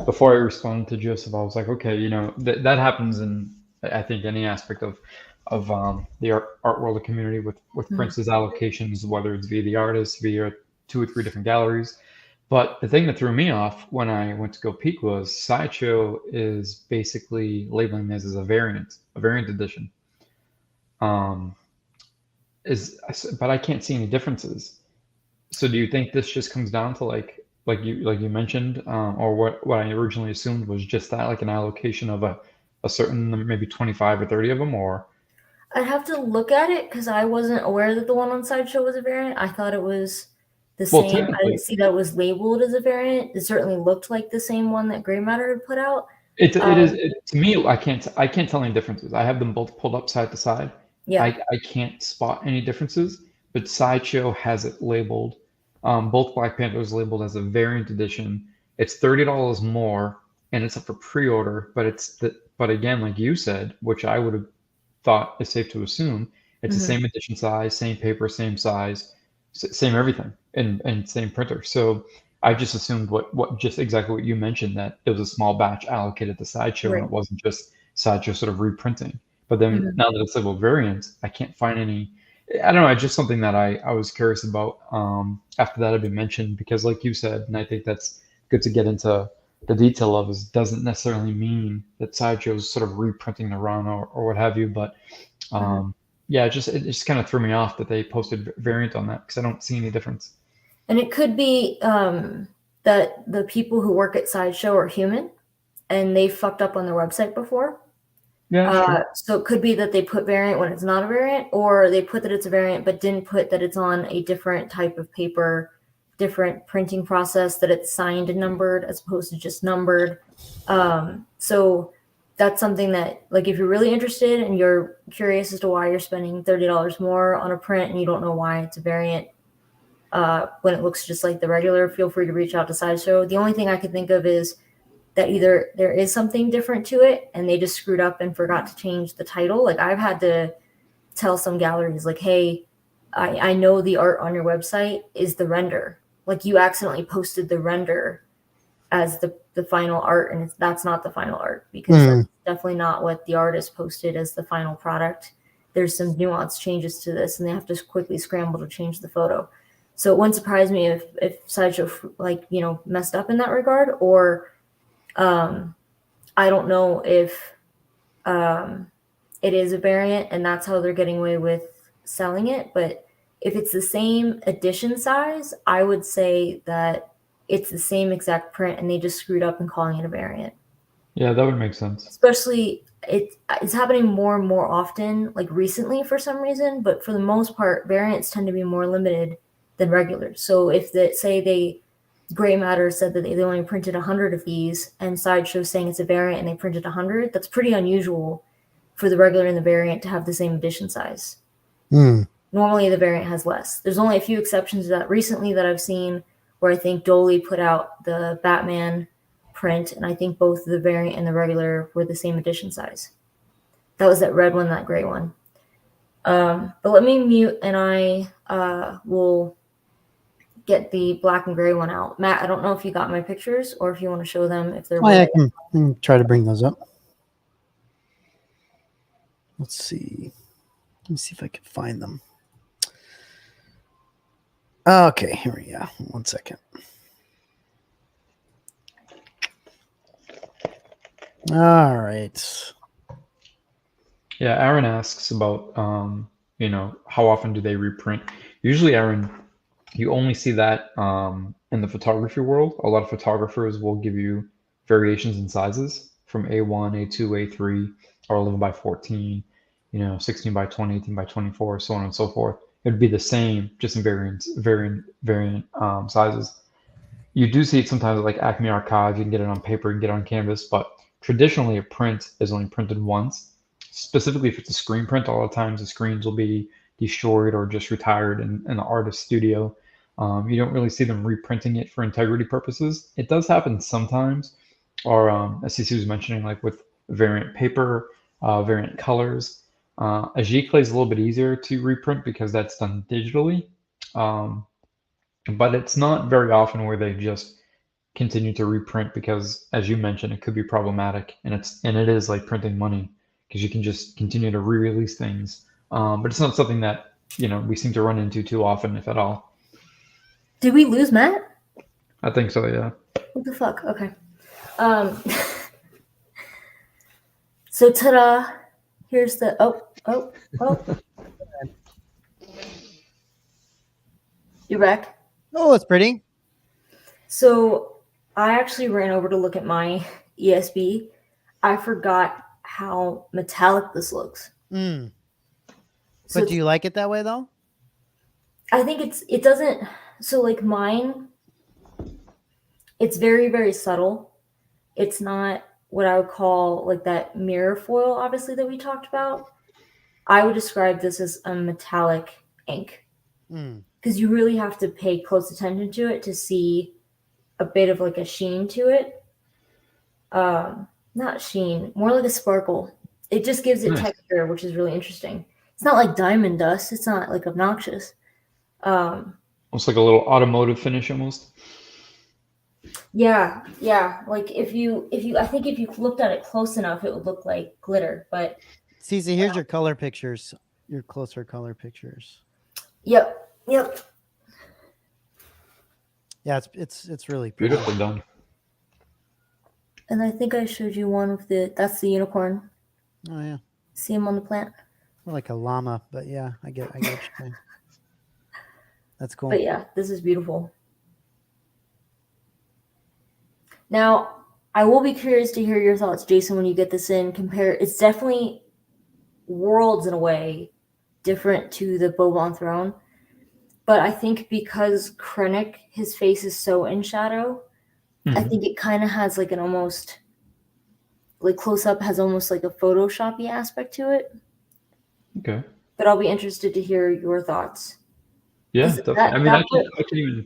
Speaker 4: before I responded to Joseph. I was like, okay, that happens in, I think, any aspect of the art world of community with Prince's allocations, whether it's via the artist, via 2 or 3 different galleries. But the thing that threw me off when I went to go peek was Sideshow is basically labeling this as a variant edition. But I can't see any differences. So do you think this just comes down to like you mentioned, or what I originally assumed was just that, like an allocation of a certain maybe 25 or 30 of them, or?
Speaker 2: I'd have to look at it because I wasn't aware that the one on Sideshow was a variant. I thought it was the same. I didn't see that it was labeled as a variant. It certainly looked like the same one that Gray Matter had put out.
Speaker 4: It is to me. I can't tell any differences. I have them both pulled up side to side.
Speaker 2: Yeah.
Speaker 4: I can't spot any differences, but Sideshow has it labeled. Both Black Panthers labeled as a variant edition. It's $30 more, and it's up for pre-order. But again, like you said, which I would have thought is safe to assume, it's the same edition size, same paper, same size, same everything, and same printer. So I just assumed what just exactly what you mentioned, that it was a small batch allocated to Sideshow, and it wasn't just Sideshow sort of reprinting. But then now that it's labeled variant, I can't find any. I don't know. It's just something that I was curious about after that had been mentioned, because like you said, and I think that's good to get into the detail of, is doesn't necessarily mean that Sideshow's sort of reprinting the run or what have you. But it just kind of threw me off that they posted variant on that, because I don't see any difference.
Speaker 2: And it could be that the people who work at Sideshow are human and they fucked up on their website before.
Speaker 4: Yeah, sure.
Speaker 2: So it could be that they put variant when it's not a variant, or they put that it's a variant but didn't put that it's on a different type of paper, different printing process, that it's signed and numbered as opposed to just numbered. So that's something that, like, if you're really interested and you're curious as to why you're spending $30 more on a print and you don't know why it's a variant when it looks just like the regular, feel free to reach out to Sideshow. The only thing I could think of is that either there is something different to it and they just screwed up and forgot to change the title. Like, I've had to tell some galleries, like, hey, I know the art on your website is the render. Like, you accidentally posted the render as the final art, and that's not the final art, because that's definitely not what the artist posted as the final product. There's some nuanced changes to this, and they have to quickly scramble to change the photo. So it wouldn't surprise me if Sideshow messed up in that regard, or I don't know if it is a variant and that's how they're getting away with selling it. But if it's the same edition size, I would say that it's the same exact print and they just screwed up in calling it a variant.
Speaker 4: Yeah, that would make sense.
Speaker 2: Especially it's happening more and more often, like recently for some reason, but for the most part, variants tend to be more limited than regulars. So if Gray Matter said that they only printed 100 of these, and Sideshow saying it's a variant and they printed 100, that's pretty unusual for the regular and the variant to have the same edition size. Normally the variant has less. There's only a few exceptions to that recently that I've seen, where I think Dolly put out the Batman print, and I think both the variant and the regular were the same edition size. That was that red one, that gray one. But let me mute, and I will get the black and gray one out. Matt, I don't know if you got my pictures or if you want to show them if they're.
Speaker 3: I can try to bring those up. Let's see. Let me see if I can find them. Okay, here we go. 1 second. All right.
Speaker 4: Yeah, Aaron asks about how often do they reprint? Usually, Aaron, you only see that in the photography world. A lot of photographers will give you variations in sizes from A1, A2, A3, or 11 by 14, 16 by 20, 18 by 24, so on and so forth. it'd be the same, just in variant sizes. You do see it sometimes at like Acme Archive. You can get it on paper, you can get it on canvas, but traditionally a print is only printed once. Specifically, if it's a screen print, a lot of times the screens will be destroyed or just retired in the artist's studio. You don't really see them reprinting it for integrity purposes. It does happen sometimes, or as CC was mentioning, like with variant paper, variant colors. A Giclée is a little bit easier to reprint because that's done digitally. But it's not very often where they just continue to reprint because, as you mentioned, it could be problematic, and it is like printing money because you can just continue to re-release things. But it's not something that we seem to run into too often, if at all.
Speaker 2: Did we lose Matt?
Speaker 4: I think so, yeah.
Speaker 2: What the fuck? Okay. So ta-da! Here's the oh. You back?
Speaker 3: Oh, it's pretty.
Speaker 2: So I actually ran over to look at my ESB. I forgot how metallic this looks.
Speaker 3: Mm.
Speaker 2: So
Speaker 3: But do you like it that way though?
Speaker 2: I think it doesn't. So like mine, it's very, very subtle. It's not what I would call like that mirror foil, obviously, that we talked about. I would describe this as a metallic ink because you really have to pay close attention to it to see a bit of like a sheen to it. Not sheen, more like a sparkle. It just gives it texture, which is really interesting. It's not like diamond dust. It's not like obnoxious.
Speaker 4: Almost like a little automotive finish, almost.
Speaker 2: Yeah. Like if you, I think if you looked at it close enough, it would look like glitter. But
Speaker 3: Cece, here's your color pictures. Your closer color pictures.
Speaker 2: Yep.
Speaker 3: Yeah, it's really pretty.
Speaker 4: Beautifully done.
Speaker 2: And I think I showed you one of that's the unicorn.
Speaker 3: Oh yeah.
Speaker 2: See him on the plant?
Speaker 3: More like a llama, but yeah, I get what you're saying. That's cool.
Speaker 2: But yeah, this is beautiful. Now, I will be curious to hear your thoughts, Jason, when you get this in. It's definitely worlds in a way different to the Bourbon Throne. But I think because Krennic, his face is so in shadow, I think it kind of has like an almost, like close up has almost like a Photoshop-y aspect to it.
Speaker 4: Okay.
Speaker 2: But I'll be interested to hear your thoughts.
Speaker 4: Yeah, definitely.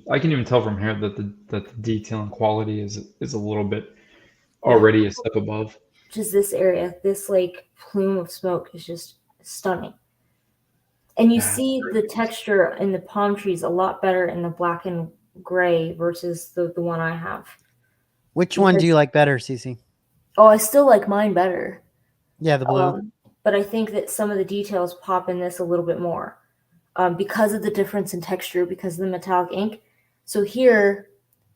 Speaker 4: I can even tell from here that the detail and quality is a little bit already a step above.
Speaker 2: Just this area, this like plume of smoke is just stunning. And you see the texture in the palm trees a lot better in the black and gray versus the one I have.
Speaker 3: Which one do you like better, Cece?
Speaker 2: Oh, I still like mine better.
Speaker 3: Yeah, the blue.
Speaker 2: But I think that some of the details pop in this a little bit more because of the difference in texture, because of the metallic ink. So here,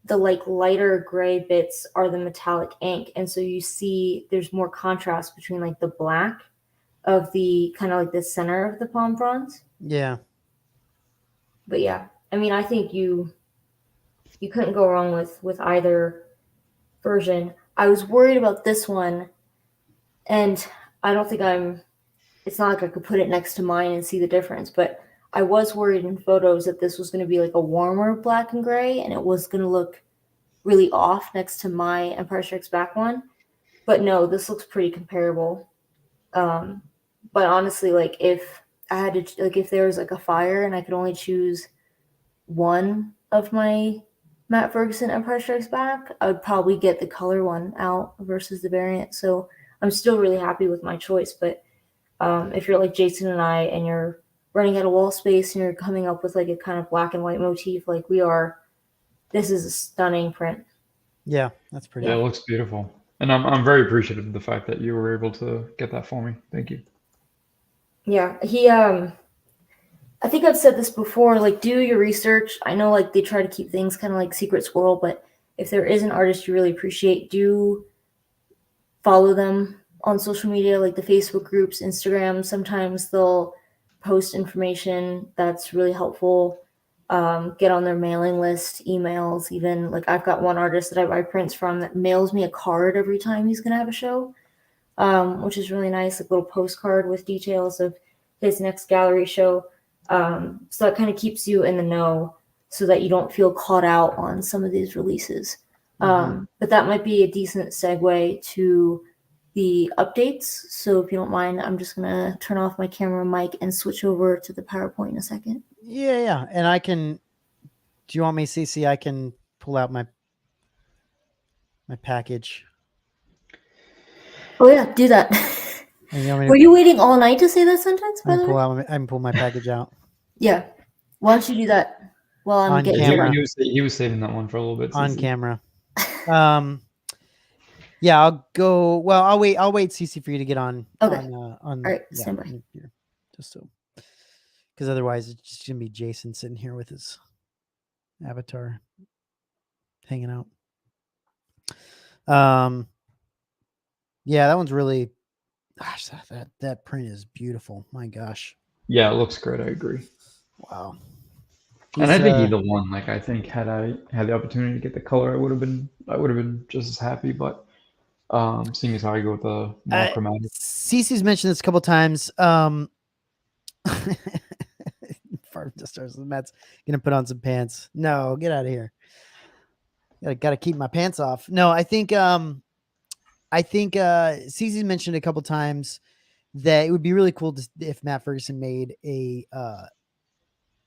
Speaker 2: the like lighter gray bits are the metallic ink. And so you see there's more contrast between like the black of the kind of like the center of the palm fronds.
Speaker 3: Yeah.
Speaker 2: But yeah, I mean, I think you couldn't go wrong with either version. I was worried about this one, and I don't think it's not like I could put it next to mine and see the difference, but I was worried in photos that this was going to be like a warmer black and gray, and it was going to look really off next to my Empire Strikes Back one. But no, this looks pretty comparable. But honestly, like if I had to, like if there was like a fire and I could only choose one of my Matt Ferguson Empire Strikes Back, I would probably get the color one out versus the variant. So I'm still really happy with my choice. But if you're like Jason and I, and you're running out of wall space and you're coming up with like a kind of black and white motif like we are, this is a stunning print.
Speaker 3: Yeah, that's pretty.
Speaker 4: Yeah, it looks beautiful. And I'm very appreciative of the fact that you were able to get that for me. Thank you.
Speaker 2: Yeah, I think I've said this before, like do your research. I know like they try to keep things kind of like secret squirrel, but if there is an artist you really appreciate, do follow them on social media, like the Facebook groups, Instagram. Sometimes they'll post information that's really helpful. Get on their mailing list, emails, even like I've got one artist that I buy prints from that mails me a card every time he's gonna have a show, which is really nice, like a little postcard with details of his next gallery show. So that kind of keeps you in the know so that you don't feel caught out on some of these releases. But that might be a decent segue to the updates. So if you don't mind, I'm just going to turn off my camera mic and switch over to the PowerPoint in a second.
Speaker 3: Yeah. And I can, do you want me, CC? I can pull out my package.
Speaker 2: Oh yeah, do that.
Speaker 3: And you want me to,
Speaker 2: Were you waiting all night to say that sentence, by the way?
Speaker 3: I can pull my package out.
Speaker 2: Yeah. Why don't you do that while I'm
Speaker 3: On
Speaker 2: getting
Speaker 3: camera.
Speaker 4: He was saving that one for a little bit.
Speaker 3: On
Speaker 4: CC.
Speaker 3: camera. Yeah, I'll go. Well, I'll wait, CC, for you to get on.
Speaker 2: Okay.
Speaker 3: On,
Speaker 2: All right, stand by.
Speaker 3: Here, just so, because otherwise it's just gonna be Jason sitting here with his avatar hanging out. Yeah, that one's really, gosh, that print is beautiful. My gosh.
Speaker 4: Yeah, it looks great. I agree.
Speaker 3: Wow.
Speaker 4: And I think either one, like I think had I had the opportunity to get the color, I would have been just as happy. But seeing as how I go with the monochromatic.
Speaker 3: Cece's mentioned this a couple times. Far just starts. Matt's gonna put on some pants. No, get out of here. Gotta keep my pants off. No, I think Cece's mentioned a couple times that it would be really cool if Matt Ferguson made a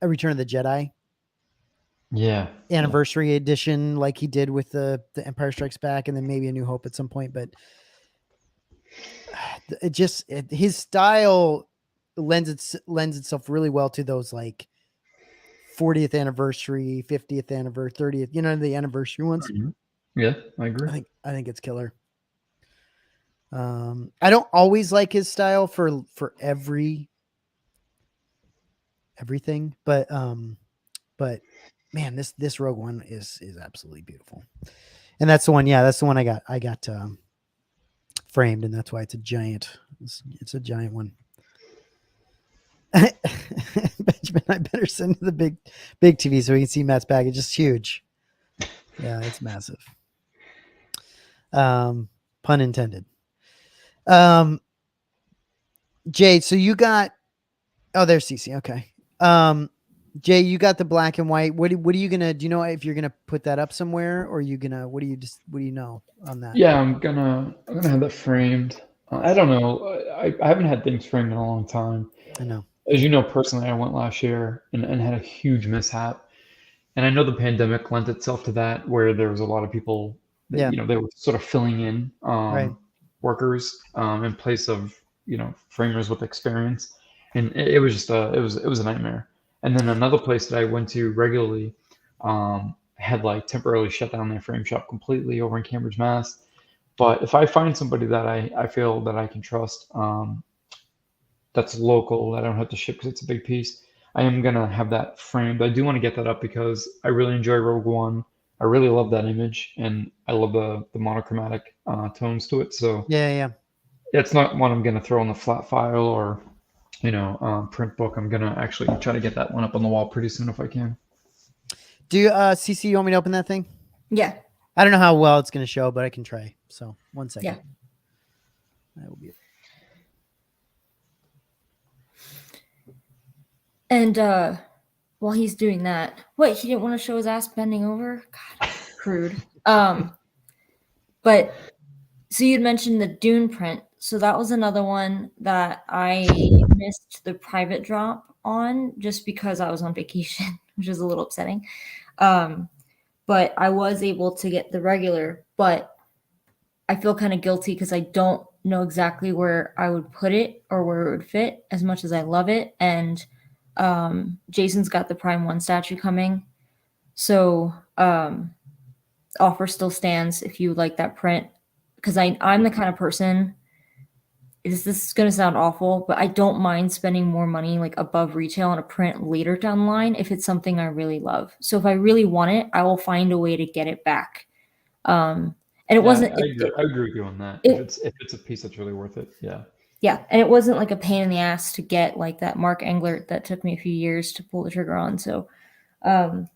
Speaker 3: Return of the Jedi anniversary edition, like he did with the Empire Strikes Back, and then maybe A New Hope at some point. But his style lends itself really well to those like 40th anniversary, 50th anniversary, 30th, the anniversary ones.
Speaker 4: Mm-hmm. Yeah, I agree.
Speaker 3: I think it's killer. I don't always like his style for everything, but man, this Rogue One is absolutely beautiful. And that's the one. Yeah, that's the one I got framed, and that's why it's a giant. It's a giant one. Benjamin, I better send the big TV so we can see Matt's package. It's huge. Yeah, it's massive. Pun intended. Jay, so you got, there's CC. Okay. Jay, you got the black and white. What are you gonna? Do you know if you're gonna put that up somewhere, or are you gonna? What do you know on that?
Speaker 4: Yeah, I'm gonna have that framed. I don't know. I haven't had things framed in a long time.
Speaker 3: I know.
Speaker 4: As you know, personally, I went last year and had a huge mishap. And I know the pandemic lent itself to that, where there was a lot of people that, they were sort of filling in workers in place of, framers with experience. And it was just it was a nightmare. And then another place that I went to regularly had like temporarily shut down their frame shop completely over in Cambridge, Mass. But if I find somebody that I feel that I can trust, that's local, that I don't have to ship because it's a big piece, I am gonna have that framed. I do want to get that up because I really enjoy Rogue One. I really love that image, and I love the monochromatic tones to it. So
Speaker 3: yeah,
Speaker 4: it's not one I'm gonna throw in the flat file or print book. I'm gonna actually try to get that one up on the wall pretty soon if I can.
Speaker 3: Do you CC, you want me to open that thing?
Speaker 2: Yeah.
Speaker 3: I don't know how well it's gonna show, but I can try. So 1 second.
Speaker 2: Yeah.
Speaker 3: That will be it.
Speaker 2: And while he's doing that, wait, he didn't want to show his ass bending over? God, crude. But so you'd mentioned the Dune print. So that was another one that I missed the private drop on just because I was on vacation, which is a little upsetting. But I was able to get the regular, but I feel kind of guilty because I don't know exactly where I would put it or where it would fit as much as I love it. And Jason's got the Prime 1 statue coming. So offer still stands if you like that print. Because I'm the kind of person, this is going to sound awful, but I don't mind spending more money like above retail on a print later down the line if it's something I really love. So if I really want it, I will find a way to get it back. And it wasn't.
Speaker 4: I agree with you on that. If it's a piece that's really worth it, yeah.
Speaker 2: Yeah, and it wasn't like a pain in the ass to get like that Mark Englert that took me a few years to pull the trigger on. So, and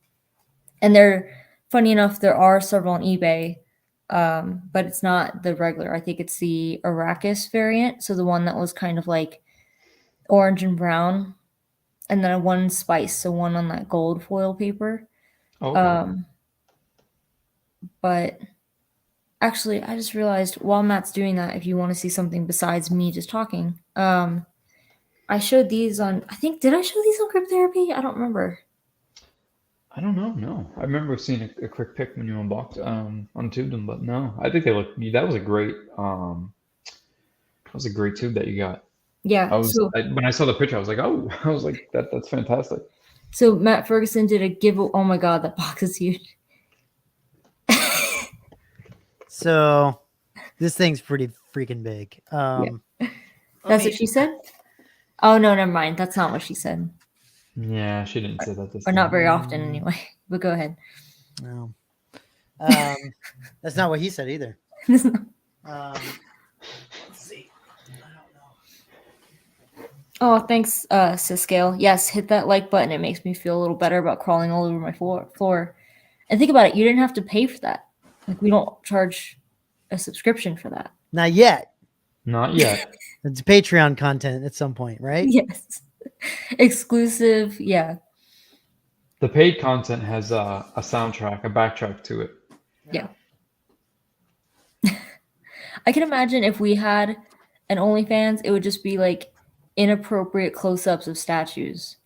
Speaker 2: funny enough, there are several on eBay, but it's not the regular. I think it's the Arrakis variant. So the one that was kind of like orange and brown. and then one spice, so one on that gold foil paper.
Speaker 4: Oh, okay.
Speaker 2: But actually, I just realized while Matt's doing that, if you want to see something besides me just talking, I showed these on. I think did I show these on Grip Therapy? I don't remember.
Speaker 4: I don't know. No, I remember seeing a quick pic when you unboxed, untubed them, but no, I think they look. That was a great, that was a great tube that you got.
Speaker 2: Yeah.
Speaker 4: When I saw the picture, I was like, oh, I was like, that's fantastic.
Speaker 2: So Matt Ferguson did a give. Oh my god, that box is huge.
Speaker 3: So this thing's pretty freaking big.
Speaker 2: That's what she said. Oh no, never mind. That's not what she said,
Speaker 4: Yeah, she didn't say that this
Speaker 2: or not
Speaker 4: time.
Speaker 2: very often anyway. But go ahead.
Speaker 3: No. That's not what he said either. Let's see. I don't know.
Speaker 2: Oh, thanks, Siscale. Yes, hit that like button. It makes me feel a little better about crawling all over my floor. And think about it. You didn't have to pay for that. Like, we don't charge a subscription for that.
Speaker 3: Not yet.
Speaker 4: Not yet.
Speaker 3: It's Patreon content at some point, right?
Speaker 2: Yes. Exclusive. Yeah.
Speaker 4: The paid content has a soundtrack, a backtrack to it.
Speaker 2: Yeah. I can imagine if we had an OnlyFans, it would just be like inappropriate close-ups of statues.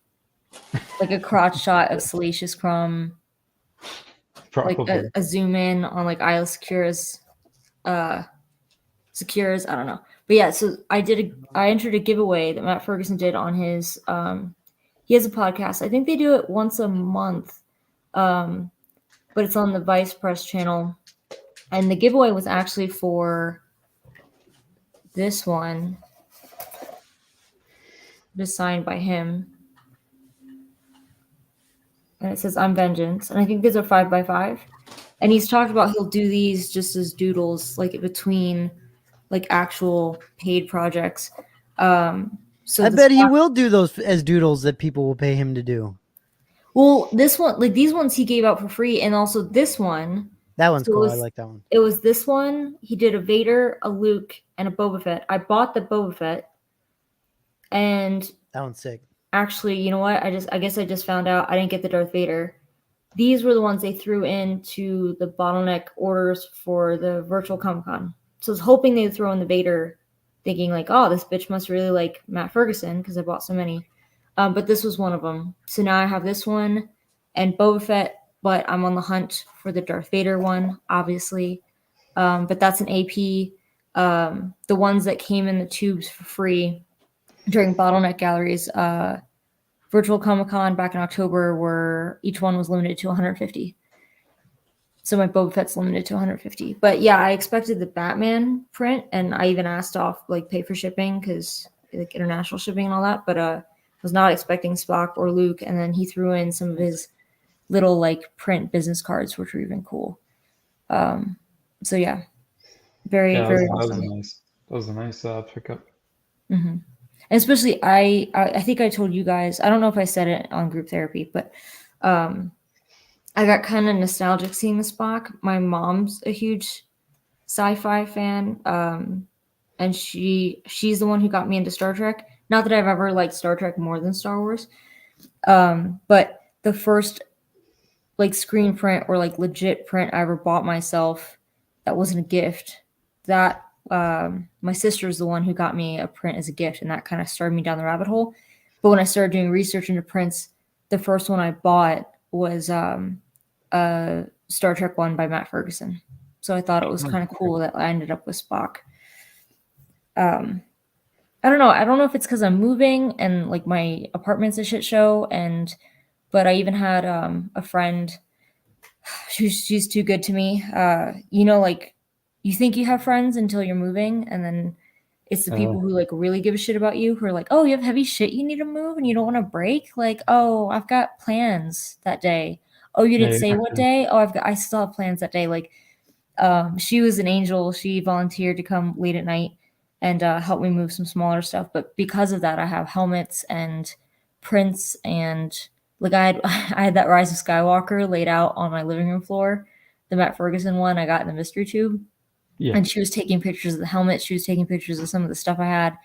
Speaker 2: Like a crotch shot of Salacious Crumb.
Speaker 4: Probably.
Speaker 2: Like a zoom in on like Isla Secura's I don't know. But yeah, so I entered a giveaway that Matt Ferguson did on his he has a podcast. I think they do it once a month. But it's on the Vice Press channel. And the giveaway was actually for this one. Just signed by him. And it says I'm Vengeance. And I think these are 5x5. And he's talked about he'll do these just as doodles, like between like actual paid projects. So
Speaker 3: I bet he will do those as doodles that people will pay him to do.
Speaker 2: Well, this one, like these ones he gave out for free, and also this one.
Speaker 3: That one's cool. I like that one.
Speaker 2: It was this one. He did a Vader, a Luke, and a Boba Fett. I bought the Boba Fett. And
Speaker 3: that one's sick.
Speaker 2: Actually, you know what? I guess I just found out I didn't get the Darth Vader. These were the ones they threw into the bottleneck orders for the virtual Comic-Con. So I was hoping they'd throw in the Vader, thinking like, oh, this bitch must really like Matt Ferguson because I bought so many. But this was one of them. So now I have this one and Boba Fett, but I'm on the hunt for the Darth Vader one, obviously. But that's an AP. The ones that came in the tubes for free during bottleneck galleries, virtual Comic-Con back in October, were each one was limited to 150. So my Boba Fett's limited to 150. But yeah, I expected the Batman print, and I even asked off like pay for shipping because like international shipping and all that. But was not expecting Spock or Luke, and then he threw in some of his little like print business cards, which were even cool. So yeah, very awesome.
Speaker 4: That was a nice pickup.
Speaker 2: Mm-hmm. And especially, I think I told you guys, I don't know if I said it on Group Therapy, but I got kind of nostalgic seeing the Spock. My mom's a huge sci-fi fan, and she's the one who got me into Star Trek. Not that I've ever liked Star Trek more than Star Wars, but the first like screen print or like legit print I ever bought myself that wasn't a gift, that my sister's the one who got me a print as a gift, and that kind of started me down the rabbit hole. But when I started doing research into prints, the first one I bought was a Star Trek one by Matt Ferguson. So I thought it was kind of cool that I ended up with Spock. I don't know. I don't know if it's because I'm moving and like my apartment's a shit show, but I even had a friend. She's too good to me. You know, like you think you have friends until you're moving, and then it's the people who like really give a shit about you who are like, oh, you have heavy shit you need to move and you don't want to break. Like, oh, I've got plans that day. Oh, you didn't say what day? Oh, I still have plans that day. Like, she was an angel. She volunteered to come late at night and help me move some smaller stuff. But because of that, I have helmets and prints, and like I had that Rise of Skywalker laid out on my living room floor, the Matt Ferguson one I got in the mystery tube. Yeah. And she was taking pictures of the helmet. She was taking pictures of some of the stuff I had.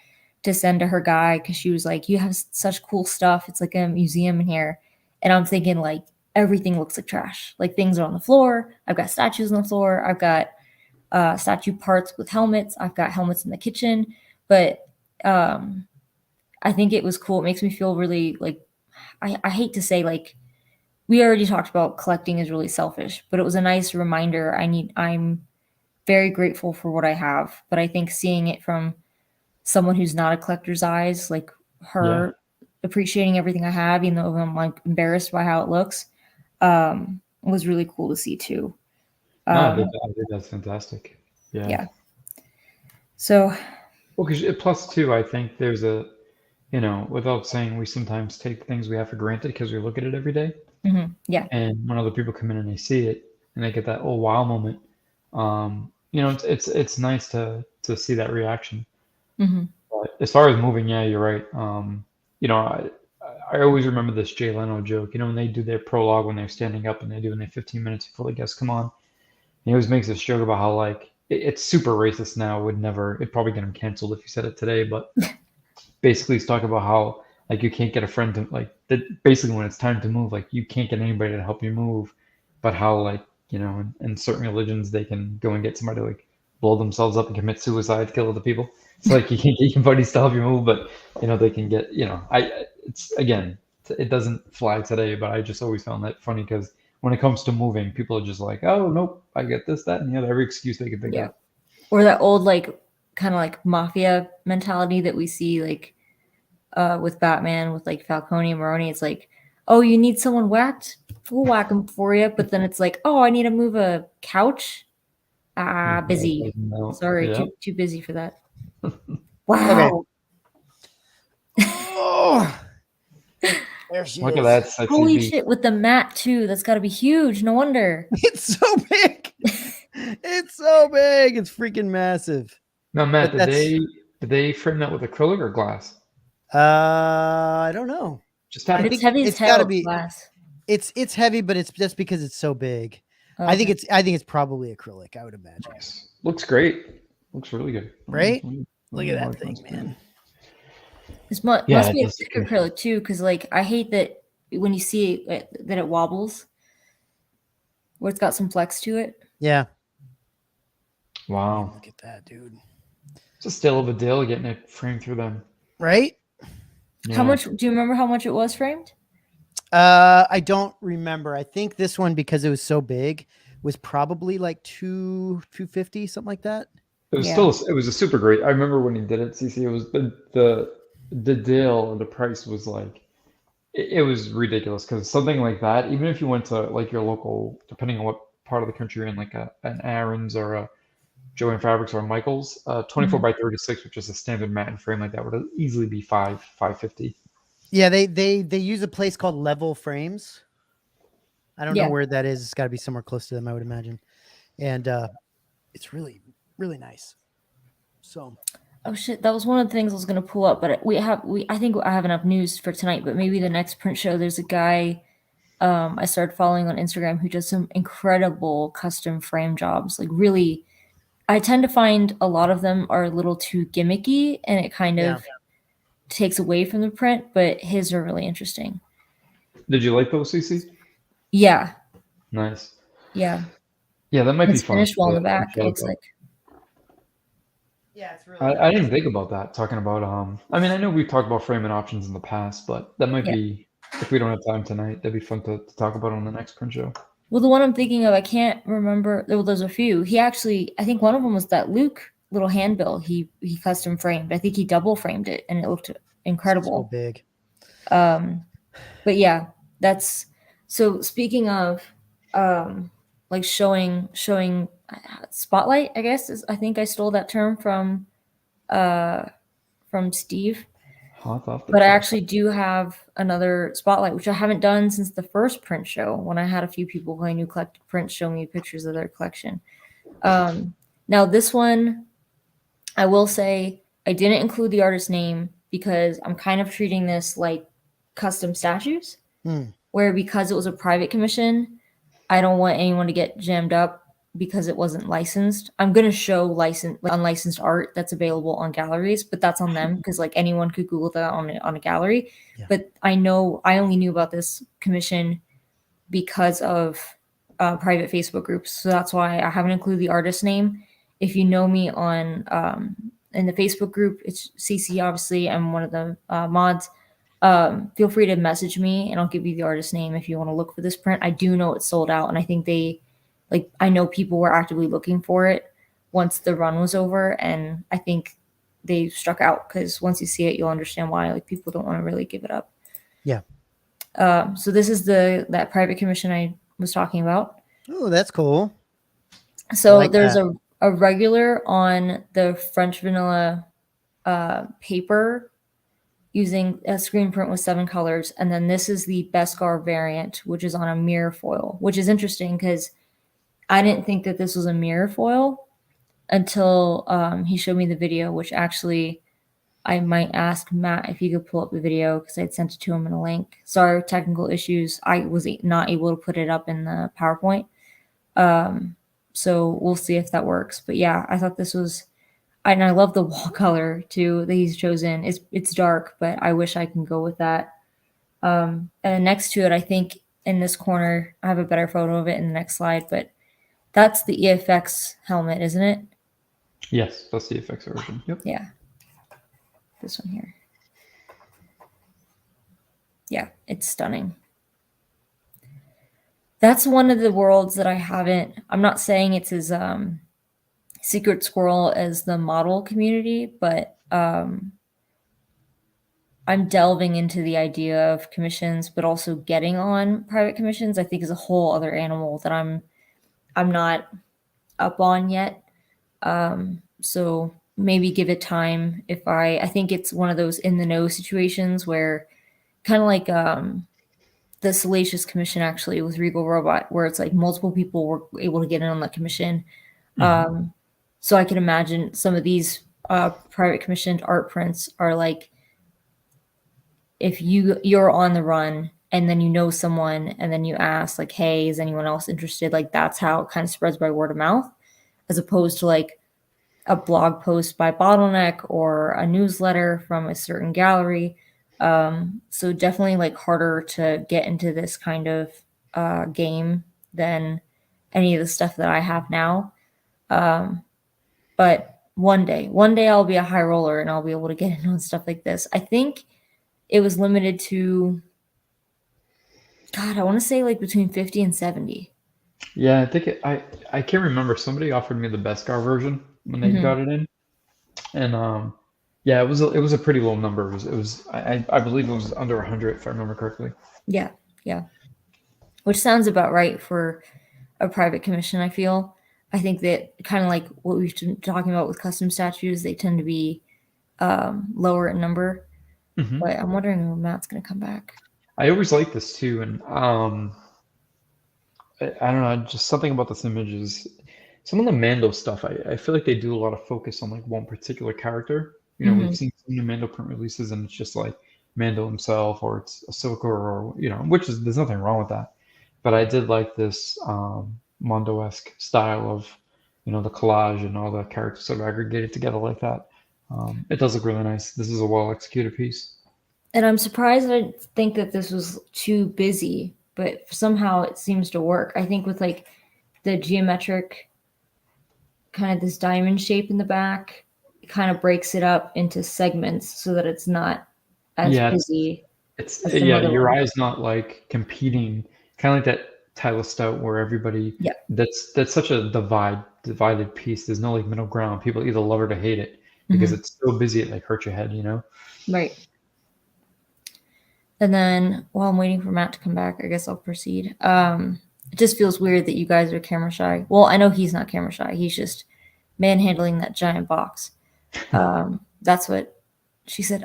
Speaker 2: to send to her guy because she was like, "You have such cool stuff. It's like a museum in here." And I'm thinking like everything looks like trash. Like things are on the floor. I've got statues on the floor. I've got statue parts with helmets. I've got helmets in the kitchen. But I think it was cool. It makes me feel really like I hate to say like we already talked about collecting is really selfish, but it was a nice reminder. I'm very grateful for what I have, but I think seeing it from someone who's not a collector's eyes, like her appreciating everything I have, even though I'm like embarrassed by how it looks, was really cool to see too.
Speaker 4: No, I think that's fantastic. Yeah.
Speaker 2: Yeah. So,
Speaker 4: Well, because plus too, I think there's a, without saying, we sometimes take things we have for granted because we look at it every day.
Speaker 2: Yeah.
Speaker 4: And when other people come in and they see it and they get that oh wow moment, it's nice to see that reaction. But as far as moving, yeah, you're right. I always remember this Jay Leno joke. When they do their prologue when they're standing up and they're doing their 15 minutes before the guests come on. He always makes this joke about how like it's super racist now. It'd probably get him canceled if you said it today. But basically, he's talking about how like you can't get a friend to like that. Basically, when it's time to move, like you can't get anybody to help you move. But how like in certain religions they can go and get somebody to like blow themselves up and commit suicide, kill other people. It's like you can't get your buddies to help you move, but they can get it doesn't fly today. But I just always found that funny because when it comes to moving, people are just like, oh, nope, I get this, that, and the other, every excuse they can think of.
Speaker 2: Or that old, like, kind of like mafia mentality that we see, like, with Batman, with, like, Falcone and Maroni. It's like, oh, you need someone whacked? We'll whack them for you. But then it's like, oh, I need to move a couch? Busy. Sorry, too busy for that. Wow.
Speaker 3: Oh. There she
Speaker 4: Look
Speaker 3: is.
Speaker 4: at that sexy
Speaker 2: Holy
Speaker 4: beast.
Speaker 2: shit, with the mat too. That's got to be huge. No wonder.
Speaker 3: It's so big. It's so big. It's freaking massive.
Speaker 4: Now, Matt, did they frame that with acrylic or glass?
Speaker 3: I don't know.
Speaker 2: It's heavy as hell. It's gotta be glass.
Speaker 3: It's heavy, but it's just because it's so big. Okay. I think it's probably acrylic. I would imagine.
Speaker 4: Nice. Looks great. Looks really good.
Speaker 3: Right? Look at that thing, man.
Speaker 2: This must be a thick acrylic too, because like I hate that when you see it, that it wobbles, where it's got some flex to it.
Speaker 3: Yeah.
Speaker 4: Wow.
Speaker 3: Look at that, dude.
Speaker 4: It's a still of a deal getting it framed through them.
Speaker 3: Right?
Speaker 2: Yeah. How much? Do you remember how much it was framed?
Speaker 3: I don't remember. I think this one, because it was so big, was probably like $250, something like that.
Speaker 4: It was it was a super great. I remember when he did it, CC. It was the deal, the price was like, it was ridiculous because something like that, even if you went to like your local, depending on what part of the country you're in, like an Aaron's or a Joann Fabrics or a Michael's, 24 by 36, which is a standard mat and frame like that, would easily be $550. Yeah,
Speaker 3: they use a place called Level Frames. I don't know where that is. It's got to be somewhere close to them, I would imagine. And it's really, really nice. So.
Speaker 2: Oh shit! That was one of the things I was going to pull up, but I think I have enough news for tonight. But maybe the next print show, there's a guy I started following on Instagram who does some incredible custom frame jobs. Like really, I tend to find a lot of them are a little too gimmicky, and it kind of takes away from the print. But his are really interesting.
Speaker 4: Did you like those, CC?
Speaker 2: Yeah.
Speaker 4: Nice.
Speaker 2: Yeah.
Speaker 4: Yeah, that might be fun.
Speaker 2: Finished wall in the back. It looks like.
Speaker 3: Yeah, it's really.
Speaker 4: I didn't think about that. Talking about I mean, I know we've talked about framing options in the past, but that might be, if we don't have time tonight, that'd be fun to talk about on the next print show.
Speaker 2: Well, the one I'm thinking of, I can't remember. Well, there's a few. He actually, I think one of them was that Luke little handbill. He custom framed. I think he double framed it, and it looked incredible.
Speaker 3: So big.
Speaker 2: But yeah, that's so. Speaking of, like showing spotlight, I guess I think I stole that term from Steve. But I actually do have another spotlight, which I haven't done since the first print show when I had a few people who I knew collected prints show me pictures of their collection. Now this one, I will say I didn't include the artist's name because I'm kind of treating this like custom statues, where because it was a private commission, I don't want anyone to get jammed up because it wasn't licensed. I'm going to show unlicensed art that's available on galleries, but that's on them because like anyone could Google that on a gallery.
Speaker 3: Yeah.
Speaker 2: But I only knew about this commission because of private Facebook groups. So that's why I haven't included the artist name. If you know me on in the Facebook group, it's CC, obviously. I'm one of the mods. Feel free to message me and I'll give you the artist name if you want to look for this print. I do know it's sold out, and I think I know people were actively looking for it once the run was over, and I think they struck out because once you see it, you'll understand why. Like, people don't want to really give it up.
Speaker 3: Yeah.
Speaker 2: So this is that private commission I was talking about.
Speaker 3: Oh, that's cool.
Speaker 2: So
Speaker 3: like
Speaker 2: there's
Speaker 3: that.
Speaker 2: a regular on the French vanilla paper using a screen print with 7 colors. And then this is the Beskar variant, which is on a mirror foil, which is interesting because I didn't think that this was a mirror foil until he showed me the video, which actually I might ask Matt if he could pull up the video because I'd sent it to him in a link. Sorry, technical issues. I was not able to put it up in the PowerPoint. So we'll see if that works. But yeah, I thought this was, and I love the wall color too that he's chosen. It's dark, but I wish I can go with that. And then next to it, I think in this corner, I have a better photo of it in the next slide, but that's the EFX helmet, isn't it?
Speaker 4: Yes, that's the FX version. Yep.
Speaker 2: Yeah. This one here. Yeah, it's stunning. That's one of the worlds that I'm not saying it's as secret squirrel as the model community, but I'm delving into the idea of commissions, but also getting on private commissions, I think, is a whole other animal that I'm not up on yet. So maybe give it time. I think it's one of those in the know situations where kind of like the Salacious Commission actually with Regal Robot, where it's like multiple people were able to get in on the commission. So I can imagine some of these private commissioned art prints are like, if you're on the run and then you know someone and then you ask like, hey, is anyone else interested? Like, that's how it kind of spreads by word of mouth, as opposed to like a blog post by Bottleneck or a newsletter from a certain gallery. So definitely like harder to get into this kind of game than any of the stuff that I have now. But one day I'll be a high roller and I'll be able to get in on stuff like this. I think it was limited to, God, I want to say like between 50 and 70.
Speaker 4: Yeah, I think I can't remember. Somebody offered me the Beskar version when they got it in, and yeah, it was a pretty low number. I believe it was under 100 if I remember correctly.
Speaker 2: Yeah, which sounds about right for a private commission. I think that kind of like what we've been talking about with custom statues, they tend to be lower in number. But I'm wondering when Matt's going to come back.
Speaker 4: I always like this too, and I don't know, just something about this image is some of the Mando stuff. I feel like they do a lot of focus on like one particular character. We've seen some new Mando print releases, and it's just like Mando himself, or it's Ahsoka, or which is, there's nothing wrong with that. But I did like this Mondo-esque style of the collage and all the characters sort of aggregated together like that. It does look really nice. This is a well executed piece.
Speaker 2: And I'm surprised. I didn't think that this was too busy, but somehow it seems to work. I think with like the geometric kind of this diamond shape in the back, it kind of breaks it up into segments so that it's not as busy.
Speaker 4: It's your eye's not like competing, kind of like that Tyler Stout where everybody that's such a divided piece. There's no like middle ground. People either love it or hate it because it's so busy it like hurts your head,
Speaker 2: Right. And then while I'm waiting for Matt to come back, I guess I'll proceed. It just feels weird that you guys are camera shy. Well, I know he's not camera shy. He's just manhandling that giant box. That's what she said.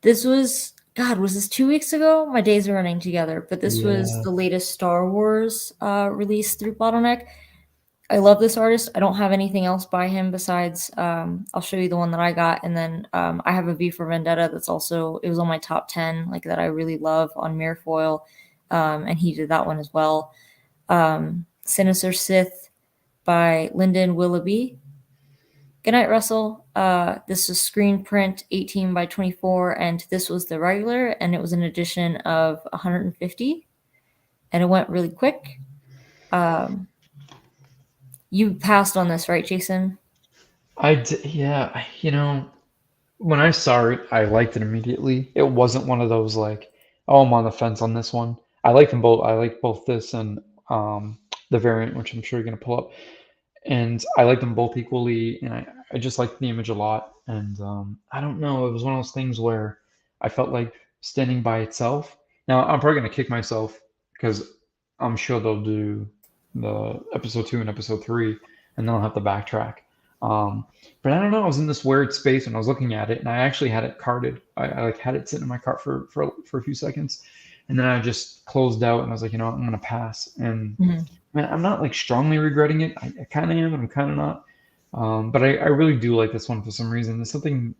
Speaker 2: This was, God, was this 2 weeks ago? My days are running together. But this was the latest Star Wars release through Bottleneck. I love this artist. I don't have anything else by him besides, I'll show you the one that I got. And then I have a V for Vendetta that's also, it was on my top 10, like that I really love on Mirrorfoil. And he did that one as well. Sinister Sith by Lyndon Willoughby. Good night, Russell. This was screen print 18 by 24, and this was the regular, and it was an edition of 150, and it went really quick. You passed on this, right, Jason?
Speaker 4: Yeah. When I saw it, I liked it immediately. It wasn't one of those like, oh, I'm on the fence on this one. I like them both. I like both this and the variant, which I'm sure you're gonna pull up. And I like them both equally, and I just like the image a lot. And I don't know, it was one of those things where I felt like standing by itself. Now I'm probably gonna kick myself because I'm sure they'll do the episode 2 and episode 3, and then I'll have to backtrack. But I don't know. I was in this weird space and I was looking at it, and I actually had it carted. I like had it sitting in my cart for a few seconds, and then I just closed out and I was like, you know what, I'm gonna pass. And man, I'm not like strongly regretting it. I kind of am, and I'm kind of not. But I really do like this one for some reason. There's something.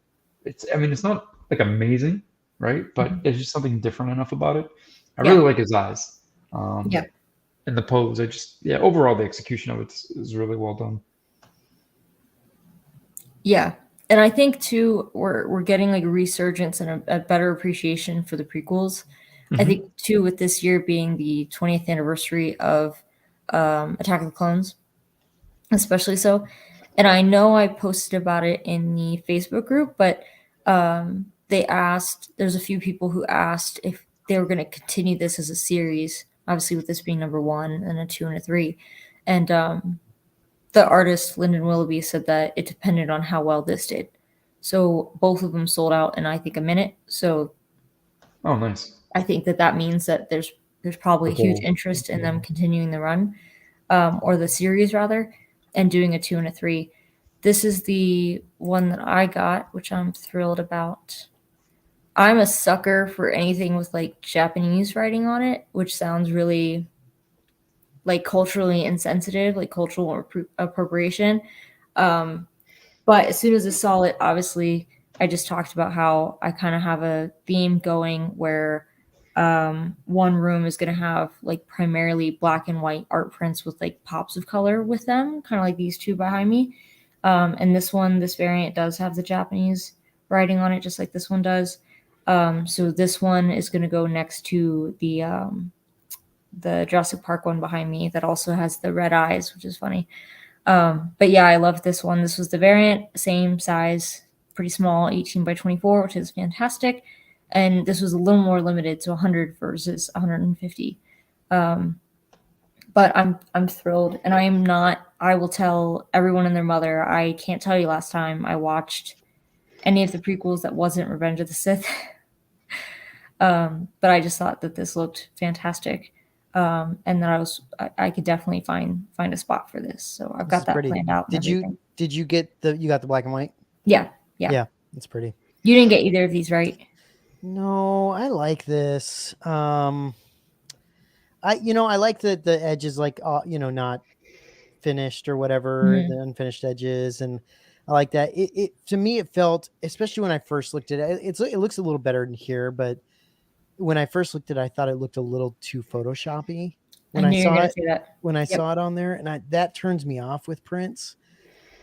Speaker 4: It's not like amazing, right? But it's just something different enough about it. I really like his eyes.
Speaker 2: Yeah.
Speaker 4: And the pose. Overall the execution of it is really well done.
Speaker 2: Yeah. And I think too, we're getting like a resurgence and a better appreciation for the prequels. I think too, with this year being the 20th anniversary of Attack of the Clones, especially so. And I know I posted about it in the Facebook group, but there's a few people who asked if they were going to continue this as a series, obviously with this being number 1 and a 2 and a 3. And the artist, Lyndon Willoughby, said that it depended on how well this did. So both of them sold out in, I think, a minute. So
Speaker 4: oh, nice.
Speaker 2: I think that means that there's probably a huge interest in them continuing the run, or the series rather, and doing a 2 and a 3. This is the one that I got, which I'm thrilled about. I'm a sucker for anything with like Japanese writing on it, which sounds really like culturally insensitive, like cultural appropriation. But as soon as I saw it, obviously, I just talked about how I kind of have a theme going where one room is going to have like primarily black and white art prints with like pops of color with them, kind of like these two behind me. And this variant does have the Japanese writing on it, just like this one does. So this one is going to go next to the Jurassic Park one behind me that also has the red eyes, which is funny. But yeah, I love this one. This was the variant, same size, pretty small, 18 by 24, which is fantastic. And this was a little more limited to 100 versus 150. But I'm thrilled, and I will tell everyone and their mother, I can't tell you last time I watched any of the prequels that wasn't Revenge of the Sith. But I just thought that this looked fantastic. And that I could definitely find a spot for this. So I've got that planned out.
Speaker 3: Did you get you got the black and white?
Speaker 2: Yeah.
Speaker 3: It's pretty.
Speaker 2: You didn't get either of these, right?
Speaker 3: No, I like this. I like the edges, like not finished or whatever, the unfinished edges, and I like that. It to me, it felt, especially when I first looked at it, it looks a little better in here, but when I first looked at it, I thought it looked a little too Photoshoppy when I saw it. When I saw it on there, and that turns me off with prints.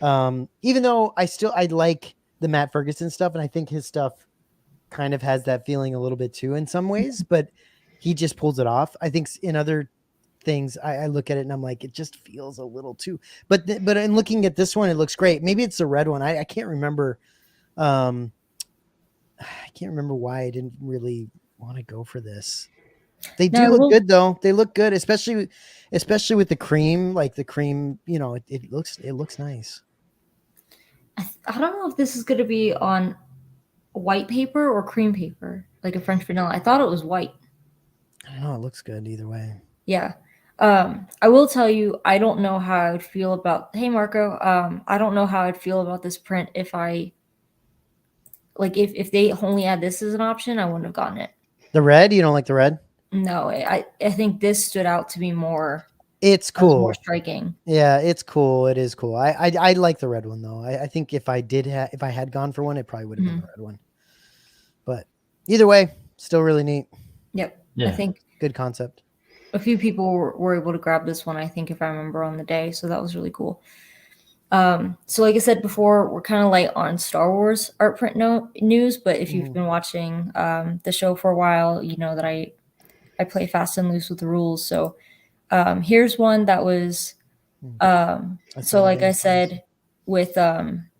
Speaker 3: Even though I like the Matt Ferguson stuff, and I think his stuff kind of has that feeling a little bit too in some ways, but he just pulls it off. I think in other things, I look at it and I'm like, it just feels a little too. But in looking at this one, it looks great. Maybe it's the red one. I can't remember. I can't remember why I didn't really want to go for this. They do look good though. They look good, especially with the cream. Like the cream, it looks nice.
Speaker 2: I don't know if this is going to be on white paper or cream paper, like a French vanilla. I thought it was white.
Speaker 3: I don't know. It looks good either way.
Speaker 2: Yeah. I will tell you, I don't know how I would feel about. Hey, Marco. I don't know how I'd feel about this print if they only had this as an option. I wouldn't have gotten it.
Speaker 3: The red? You don't like the red?
Speaker 2: No, I think this stood out to be more.
Speaker 3: It's cool.
Speaker 2: More striking.
Speaker 3: Yeah, it's cool. It is cool. I like the red one though. I think if I had gone for one, it probably would have been the red one. But either way, still really neat.
Speaker 2: Yep.
Speaker 4: Yeah.
Speaker 2: I think
Speaker 3: good concept.
Speaker 2: a few people were able to grab this one, I think, if I remember, on the day. So that was really cool. So like I said before, we're kind of light on Star Wars art print news, but if you've been watching the show for a while, you know that I play fast and loose with the rules. So here's one that was so like I said, with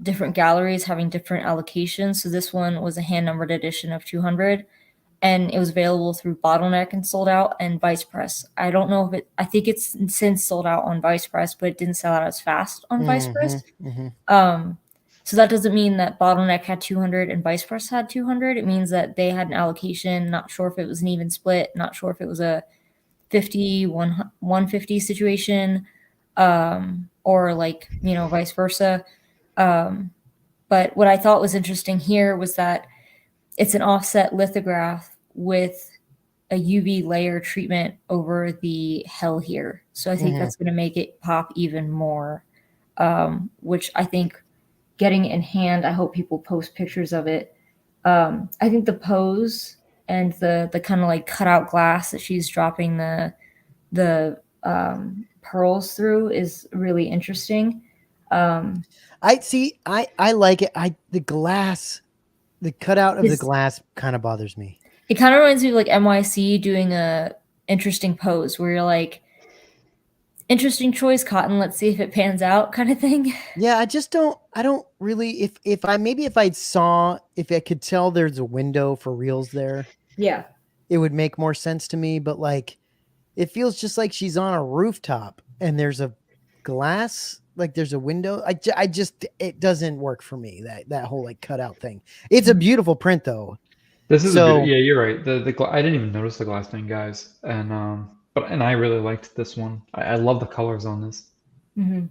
Speaker 2: different galleries having different allocations. So this one was a hand numbered edition of 200, and it was available through Bottleneck and sold out, and Vice Press. I don't know if it, I think it's since sold out on Vice Press, but it didn't sell out as fast on Vice Press. So that doesn't mean that Bottleneck had 200 and Vice Press had 200. It means that they had an allocation. Not sure if it was an even split. Not sure if it was a 150 situation, or like, you know, vice versa. But what I thought was interesting here was that it's an offset lithograph with a UV layer treatment over the hell here. So I think that's going to make it pop even more, which I think getting it in hand, I hope people post pictures of it. I think the pose and the kind of like cutout glass that she's dropping the pearls through is really interesting.
Speaker 3: I see. I like it. The glass, the cutout of the
Speaker 2: His-
Speaker 3: glass kind of bothers me.
Speaker 2: It kind of reminds me of like NYC doing a interesting pose where you're like, interesting choice, Cotton. Let's see if it pans out, kind of thing.
Speaker 3: Yeah, I don't really. If I could tell there's a window for reels there,
Speaker 2: Yeah.
Speaker 3: it would make more sense to me. But like, it feels just like she's on a rooftop and there's a glass, like there's a window. I just, it doesn't work for me. That whole like cutout thing. It's a beautiful print though.
Speaker 4: This is
Speaker 3: So-
Speaker 4: yeah, you're right. I didn't even notice the glass thing, guys, and I really liked this one. I love the colors on this.
Speaker 2: Mm-hmm.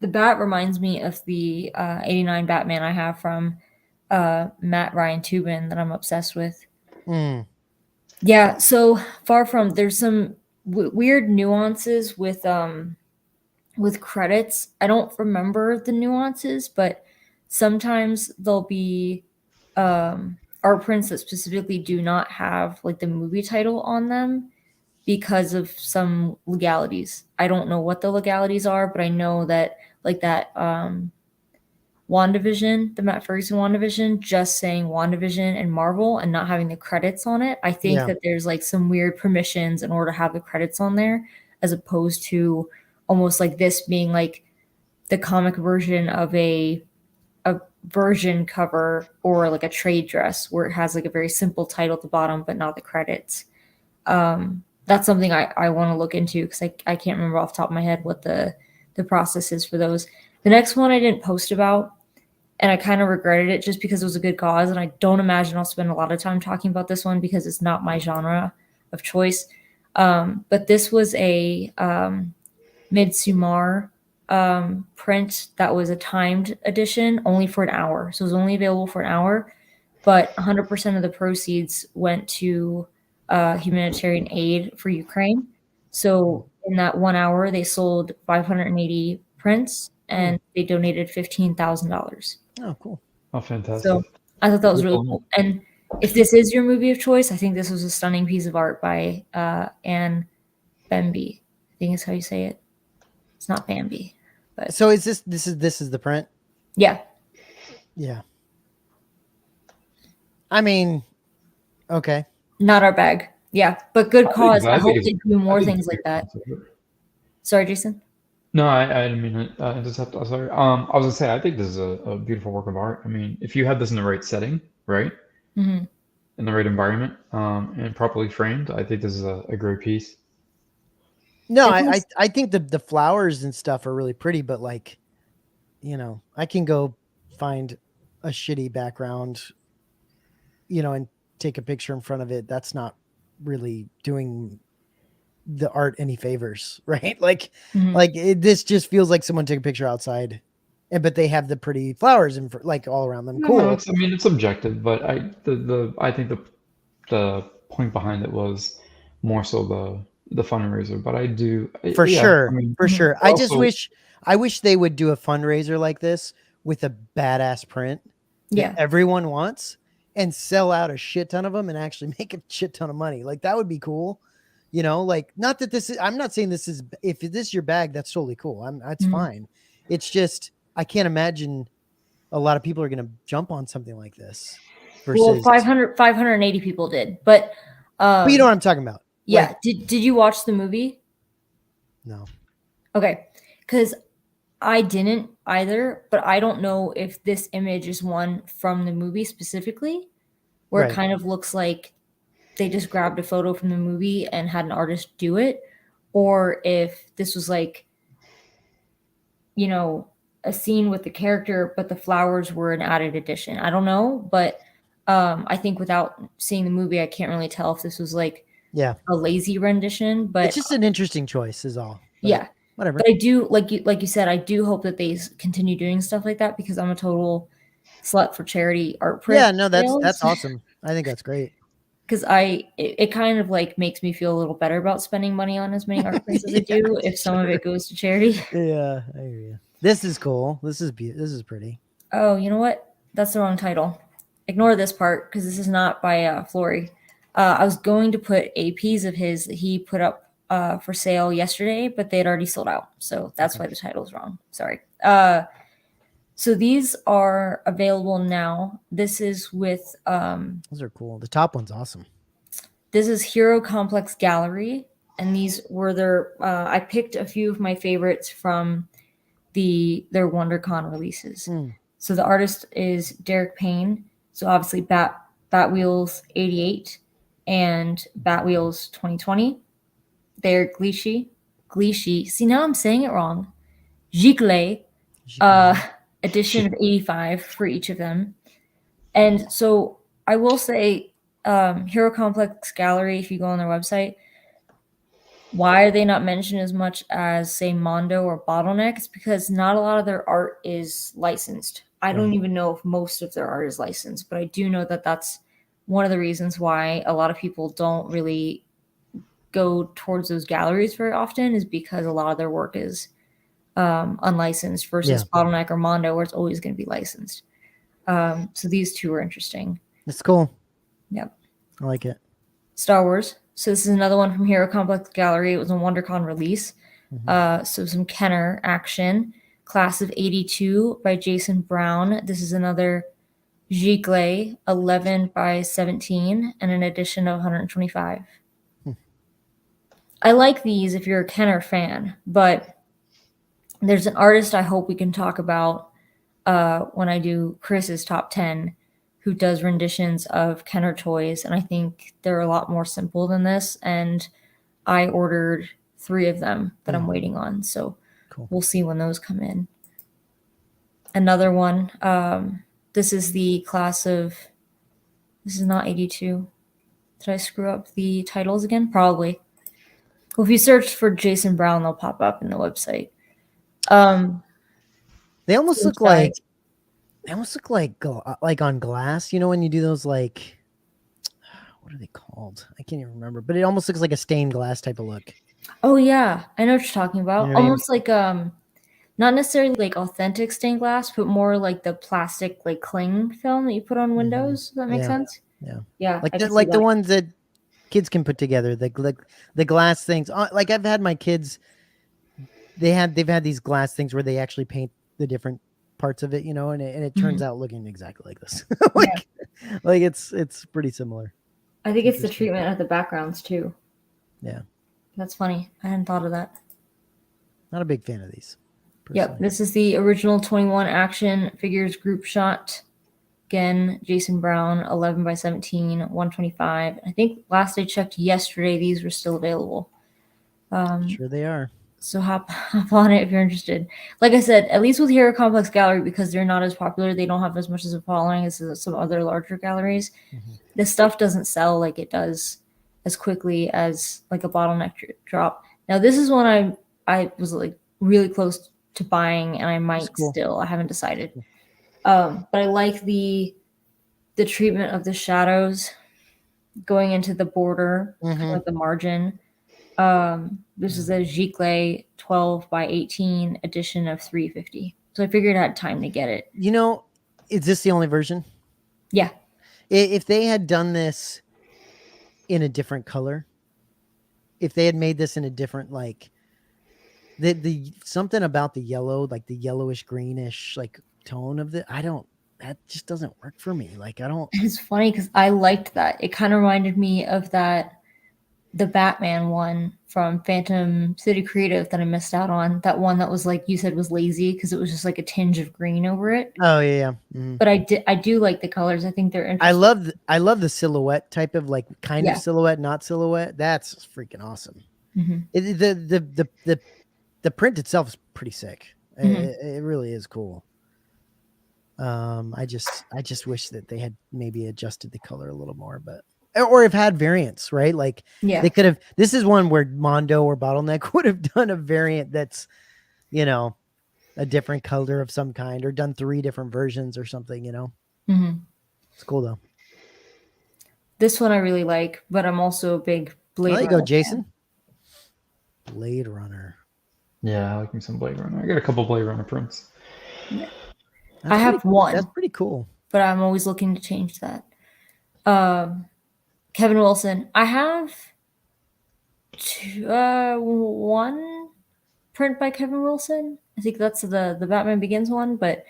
Speaker 2: The bat reminds me of the 89 Batman I have from Matt Ryan Tubin that I'm obsessed with. Yeah, so far from, there's some weird nuances with credits. I don't remember the nuances, but sometimes there'll be art prints that specifically do not have like the movie title on them because of some legalities. I don't know what the legalities are, but I know that like that WandaVision, the Matt Ferguson WandaVision, just saying WandaVision and Marvel and not having the credits on it. I think that there's like some weird permissions in order to have the credits on there, as opposed to almost like this being like the comic version of a version cover or like a trade dress where it has like a very simple title at the bottom but not the credits. That's something I want to look into because I can't remember off the top of my head what the process is for those. The next one I didn't post about, and I kind of regretted it just because it was a good cause, and I don't imagine I'll spend a lot of time talking about this one because it's not my genre of choice. But this was a Midsommar print that was a timed edition only for an hour. So it was only available for an hour, but 100% of the proceeds went to humanitarian aid for Ukraine. So in that 1 hour, they sold 580 prints and they donated $15,000.
Speaker 3: Oh, cool.
Speaker 4: Oh, fantastic.
Speaker 2: So I thought that was really cool. And if this is your movie of choice, I think this was a stunning piece of art by Anne Bambi. I think is how you say it. It's not Bambi, but
Speaker 3: So is this is the print?
Speaker 2: yeah.
Speaker 3: Yeah. I mean, okay.
Speaker 2: Not our bag. Yeah, but good cause. I hope
Speaker 4: it's-
Speaker 2: they do more
Speaker 4: I think
Speaker 2: things
Speaker 4: it's
Speaker 2: like that.
Speaker 4: fantastic.
Speaker 2: Sorry, Jason.
Speaker 4: No, I didn't mean to intercept. I'm sorry. I was gonna say I think this is a beautiful work of art. I mean, if you had this in the right setting, right,
Speaker 2: Mm-hmm.
Speaker 4: in the right environment, and properly framed, I think this is a great piece.
Speaker 3: No,
Speaker 2: It was-
Speaker 3: I think the flowers and stuff are really pretty, but like, you know, I can go find a shitty background, you know, and take a picture in front of it. That's not really doing the art any favors, right? Like,
Speaker 2: Mhm.
Speaker 3: this just feels like someone took a picture outside, but they have the pretty flowers and like all around them.
Speaker 4: No,
Speaker 3: Cool.
Speaker 4: I mean, it's subjective, but I think the point behind it was more so the fundraiser. But
Speaker 3: For
Speaker 4: yeah,
Speaker 3: sure,
Speaker 4: I mean,
Speaker 3: for
Speaker 2: Mhm.
Speaker 3: sure.
Speaker 4: also-
Speaker 3: I wish they would do a fundraiser like this with a badass print that
Speaker 2: Yeah.
Speaker 3: everyone wants and sell out a shit ton of them and actually make a shit ton of money. Like that would be cool. You know, like not that this is. I'm not saying this is. If this is your bag, that's totally cool. That's
Speaker 2: Mhm.
Speaker 3: fine. It's just I can't imagine a lot of people are going to jump on something like this.
Speaker 2: Well,
Speaker 3: Versus,
Speaker 2: 580 people did, but
Speaker 3: but you know what I'm talking about.
Speaker 2: yeah.
Speaker 3: Like,
Speaker 2: Did you watch the movie?
Speaker 3: no.
Speaker 2: Okay, because I didn't either, but I don't know if this image is one from the movie specifically, where it
Speaker 3: Right.
Speaker 2: kind of looks like they just grabbed a photo from the movie and had an artist do it, or if this was like, you know, a scene with the character, but the flowers were an added addition. I don't know, but I think without seeing the movie, I can't really tell if this was like
Speaker 3: Yeah.
Speaker 2: a lazy rendition. But
Speaker 3: It's just an interesting choice, is all. But
Speaker 2: yeah,
Speaker 3: whatever.
Speaker 2: but I do like you said, I do hope that they continue doing stuff like that because I'm a total slut for charity art print.
Speaker 3: Yeah, no, that's awesome. I think that's great.
Speaker 2: Because it kind of like makes me feel a little better about spending money on as many art prints as I
Speaker 3: Yeah,
Speaker 2: do if some of it goes to charity.
Speaker 3: Yeah, I hear you. This is cool. This is this is pretty.
Speaker 2: Oh, you know what? That's the wrong title. Ignore this part because this is not by Flory. I was going to put APs of his that he put up for sale yesterday, but they had already sold out. So that's why the title is wrong. Sorry. So these are available now. This is with
Speaker 3: Those are cool. The top one's awesome.
Speaker 2: this is Hero Complex Gallery, and these were their. I picked a few of my favorites from their WonderCon releases.
Speaker 3: Mm.
Speaker 2: So the artist is Derek Payne. So obviously Batwheels 88 and Batwheels 2020. They're Glichy. See, now I'm saying it wrong. Gicle edition of 85 for each of them. And so I will say Hero Complex Gallery, if you go on their website, why are they not mentioned as much as, say, Mondo or Bottleneck? It's because not a lot of their art is licensed. I don't
Speaker 3: Right.
Speaker 2: even know if most of their art is licensed, but I do know that that's one of the reasons why a lot of people don't really go towards those galleries very often is because a lot of their work is unlicensed versus Bottleneck or Mondo, where it's always going to be licensed. So these two are interesting.
Speaker 3: It's cool.
Speaker 2: Yep.
Speaker 3: I like it.
Speaker 2: Star Wars. So this is another one from Hero Complex Gallery. It was a WonderCon release. So some Kenner action. Class of 82 by Jason Brown. This is another Gicle 11 by 17 and an edition of 125. I like these if you're a Kenner fan, but there's an artist I hope we can talk about when I do Chris's top 10 who does renditions of Kenner toys, and I think they're a lot more simple than this, and I ordered 3 of them that I'm waiting on, so
Speaker 3: Cool.
Speaker 2: We'll see when those come in. Another one, this is the class of, this is not 82. Did I screw up the titles again? Probably. Well, if you search for Jason Brown, they'll pop up in the website.
Speaker 3: They almost look
Speaker 2: inside.
Speaker 3: like on glass. You know when you do those like, what are they called? I can't even remember. But it almost looks like a stained glass type of look.
Speaker 2: Oh yeah, I know what you're talking about.
Speaker 3: You know what I mean?
Speaker 2: Almost like not necessarily like authentic stained glass, but more like the plastic like cling film that you put on windows. Does that make
Speaker 3: Yeah.
Speaker 2: sense?
Speaker 3: Yeah.
Speaker 2: Yeah.
Speaker 3: Like
Speaker 2: I can see
Speaker 3: like the
Speaker 2: that.
Speaker 3: ones that kids can put together. The glass things. Like I've had my kids. They've had these glass things where they actually paint the different parts of it, you know, and it turns out looking exactly like this. like it's pretty similar.
Speaker 2: I think it's the
Speaker 3: Interesting.
Speaker 2: treatment of the backgrounds too.
Speaker 3: Yeah.
Speaker 2: That's funny. I hadn't thought of that.
Speaker 3: Not a big fan of these.
Speaker 2: Yep.
Speaker 3: personally.
Speaker 2: This is the original 21 action figures group shot. Again, Jason Brown, 11 by 17, 125. I think last I checked yesterday, these were still available.
Speaker 3: Sure they are.
Speaker 2: So hop on it if you're interested. Like I said, at least with Hero Complex Gallery, because they're not as popular, they don't have as much as a following as some other larger galleries. The stuff doesn't sell like it does as quickly as like a bottleneck drop. Now this is one I was like really close to buying, and I might
Speaker 3: cool.
Speaker 2: still. I haven't decided. But I like the treatment of the shadows going into the border, kind of like the margin. This is a Gicle 12 by 18 edition of 350. So I figured I had time to get it.
Speaker 3: You know, is this the only version?
Speaker 2: Yeah.
Speaker 3: If they had done this in a different color, if they had made this in a different like the something about the yellow, like the yellowish greenish like tone of that just doesn't work for me. Like I don't.
Speaker 2: It's funny because I liked that. It kind of reminded me of the Batman one from Phantom City Creative that I missed out on. That one that was like you said was lazy because it was just like a tinge of green over it.
Speaker 3: Oh yeah. Mhm.
Speaker 2: But I do like the colors. I think they're interesting.
Speaker 3: I love the silhouette type of like kind
Speaker 2: Yeah.
Speaker 3: of silhouette, not silhouette. That's freaking awesome.
Speaker 2: Mhm.
Speaker 3: The print itself is pretty sick.
Speaker 2: Mhm.
Speaker 3: It really is cool. I just wish that they had maybe adjusted the color a little more, but or have had variants, right? Like
Speaker 2: Yeah.
Speaker 3: they could have. This is one where Mondo or Bottleneck would have done a variant that's, you know, a different color of some kind, or done 3 different versions or something. You know,
Speaker 2: Mhm.
Speaker 3: it's cool though.
Speaker 2: This one I really like, but I'm also a big Blade
Speaker 3: There you go,
Speaker 2: Runner fan.
Speaker 3: Jason. Blade Runner.
Speaker 4: Yeah, I like me some Blade Runner. I got a couple Blade Runner prints.
Speaker 3: That's
Speaker 2: I have
Speaker 3: pretty-
Speaker 2: one.
Speaker 3: That's pretty cool.
Speaker 2: But I'm always looking to change that. Kevin Wilson. I have one print by Kevin Wilson. I think that's the Batman Begins one, but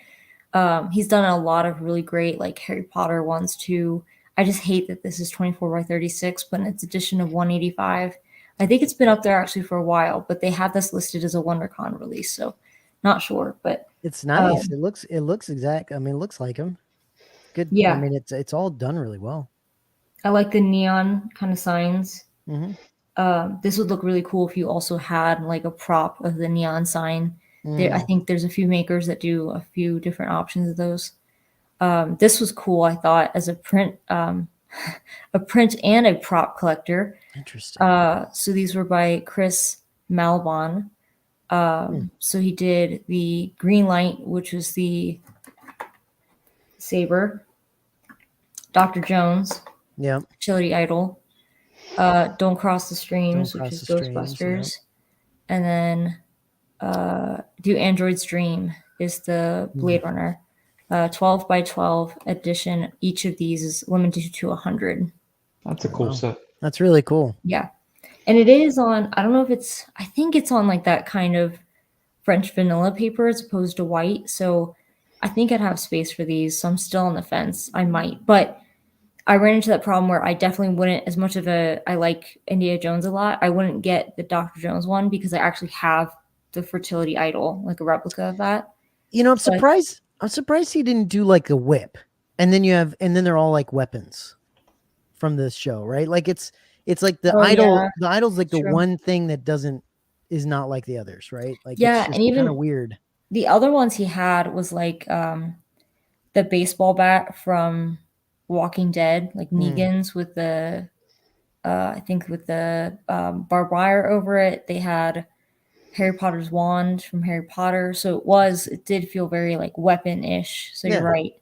Speaker 2: he's done a lot of really great like Harry Potter ones too. I just hate that this is 24 by 36, but it's edition of 185. I think it's been up there actually for a while, but they have this listed as a WonderCon release, so not sure. But
Speaker 3: It's nice. It looks exact. I mean, it looks like him. Good.
Speaker 2: Yeah.
Speaker 3: I mean, it's all done really well.
Speaker 2: I like the neon kind of signs.
Speaker 3: Mm-hmm.
Speaker 2: This would look really cool if you also had like a prop of the neon sign. I
Speaker 3: Mm.
Speaker 2: think there's a few makers that do a few different options of those. This was cool, I thought, as a print and a prop collector.
Speaker 3: Interesting.
Speaker 2: So these were by Chris Malbon. So he did the Green Light, which was the Saber, Dr. Jones,
Speaker 3: Yeah.
Speaker 2: Chility Idol, Don't Cross the Streams,
Speaker 3: Don't
Speaker 2: which
Speaker 3: Cross
Speaker 2: is
Speaker 3: the Streams,
Speaker 2: Ghostbusters, and then Do Androids Dream is the Blade Runner. 12 by 12 edition. Each of these is limited to 100.
Speaker 4: That's a cool
Speaker 3: Wow.
Speaker 4: set.
Speaker 3: That's really cool.
Speaker 2: Yeah. And it is on, I don't know if it's, I think it's on like that kind of French vanilla paper as opposed to white. So I think I'd have space for these. So I'm still on the fence. I might. But I ran into that problem where I definitely wouldn't, as much of I like Indiana Jones a lot, I wouldn't get the Dr. Jones one because I actually have the Fertility Idol, like a replica of that.
Speaker 3: You know, I'm
Speaker 2: So I-
Speaker 3: surprised. I'm surprised he didn't do like a whip, and then they're all like weapons from this show, right? Like it's like the
Speaker 2: Oh,
Speaker 3: idol.
Speaker 2: yeah.
Speaker 3: The idol's like the
Speaker 2: True.
Speaker 3: one thing that is not like the others, right? Like
Speaker 2: Yeah,
Speaker 3: it's just
Speaker 2: and even-
Speaker 3: kind of weird.
Speaker 2: The other ones he had was like the baseball bat from Walking Dead, like Negan's with the I think with the barbed wire over it. They had Harry Potter's wand from Harry Potter, so it did feel very like weapon-ish. So
Speaker 3: Yeah.
Speaker 2: you're right.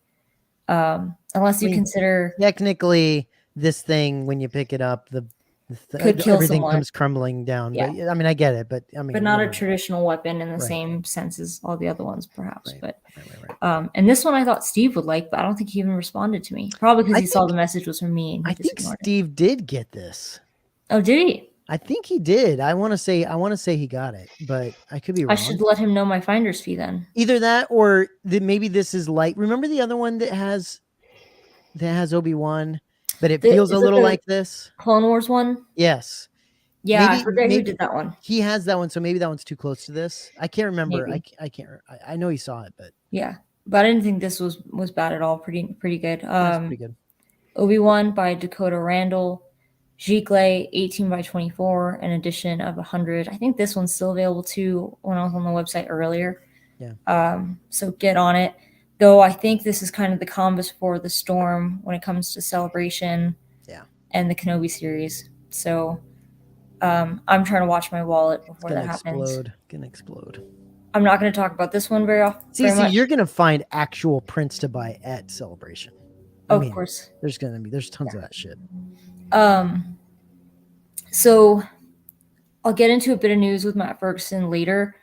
Speaker 2: Unless you
Speaker 3: I mean,
Speaker 2: consider
Speaker 3: Technically, this thing when you pick it up,
Speaker 2: Could kill
Speaker 3: everything
Speaker 2: someone.
Speaker 3: comes crumbling down.
Speaker 2: Yeah.
Speaker 3: But I mean, I get it, but I mean,
Speaker 2: but not a
Speaker 3: whatever.
Speaker 2: traditional weapon in the
Speaker 3: Right.
Speaker 2: same sense as all the other ones, perhaps.
Speaker 3: Right.
Speaker 2: But
Speaker 3: Right.
Speaker 2: and this one I thought Steve would like, but I don't think he even responded to me. Probably because
Speaker 3: I
Speaker 2: he saw
Speaker 3: think-
Speaker 2: the message was from me and he
Speaker 3: I
Speaker 2: just
Speaker 3: think
Speaker 2: ignored it.
Speaker 3: Steve did get this.
Speaker 2: Oh, did he?
Speaker 3: I think he did. I want to say he got it, but I could be wrong.
Speaker 2: I should let him know my finder's fee then.
Speaker 3: Either that or maybe this is like, remember the other one that has Obi-Wan, but it feels
Speaker 2: Is
Speaker 3: a
Speaker 2: it
Speaker 3: little
Speaker 2: the
Speaker 3: like this?
Speaker 2: Clone Wars one?
Speaker 3: Yes.
Speaker 2: Yeah, I
Speaker 3: Maybe-
Speaker 2: forget who
Speaker 3: maybe-
Speaker 2: did that one.
Speaker 3: He has that one, so maybe that one's too close to this. I can't remember.
Speaker 2: Maybe.
Speaker 3: I can't. I know he saw it, but
Speaker 2: Yeah, but I didn't think this was bad at all. Pretty good.
Speaker 3: that's pretty good.
Speaker 2: Obi-Wan by Dakota Randall, Giclée 18 by 24, an edition of 100. I think this one's still available too when I was on the website earlier.
Speaker 3: Yeah.
Speaker 2: So get on it. Though I think this is kind of the canvas for the Storm when it comes to Celebration.
Speaker 3: Yeah.
Speaker 2: And the Kenobi series. So I'm trying to watch my wallet before that
Speaker 3: It's
Speaker 2: happens.
Speaker 3: gonna explode.
Speaker 2: I'm not going to talk about this one very often.
Speaker 3: See, you're gonna find actual prints to buy at Celebration. I
Speaker 2: Of
Speaker 3: mean,
Speaker 2: course.
Speaker 3: there's tons of that shit.
Speaker 2: So I'll get into a bit of news with Matt Ferguson later,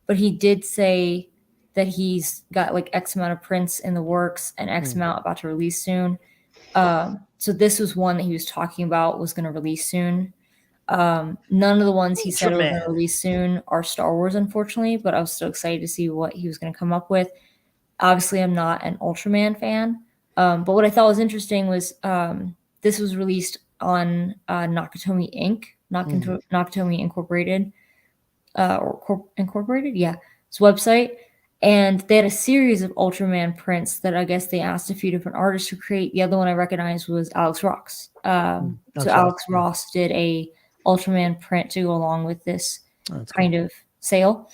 Speaker 2: but he did say that he's got like X amount of prints in the works and X amount about to release soon. So this was one that he was talking about was going to release soon. None of the ones he said were going to
Speaker 3: Ultraman.
Speaker 2: release soon are Star Wars, unfortunately, but I was still excited to see what he was going to come up with. Obviously, I'm not an Ultraman fan, but what I thought was interesting was this was released on Nakatomi Inc., Nakatomi Incorporated, Incorporated, yeah, its website. And they had a series of Ultraman prints that I guess they asked a few different artists to create. The other one I recognized was Alex Ross. So Alex Ross did a Ultraman print to go along with this kind of sale.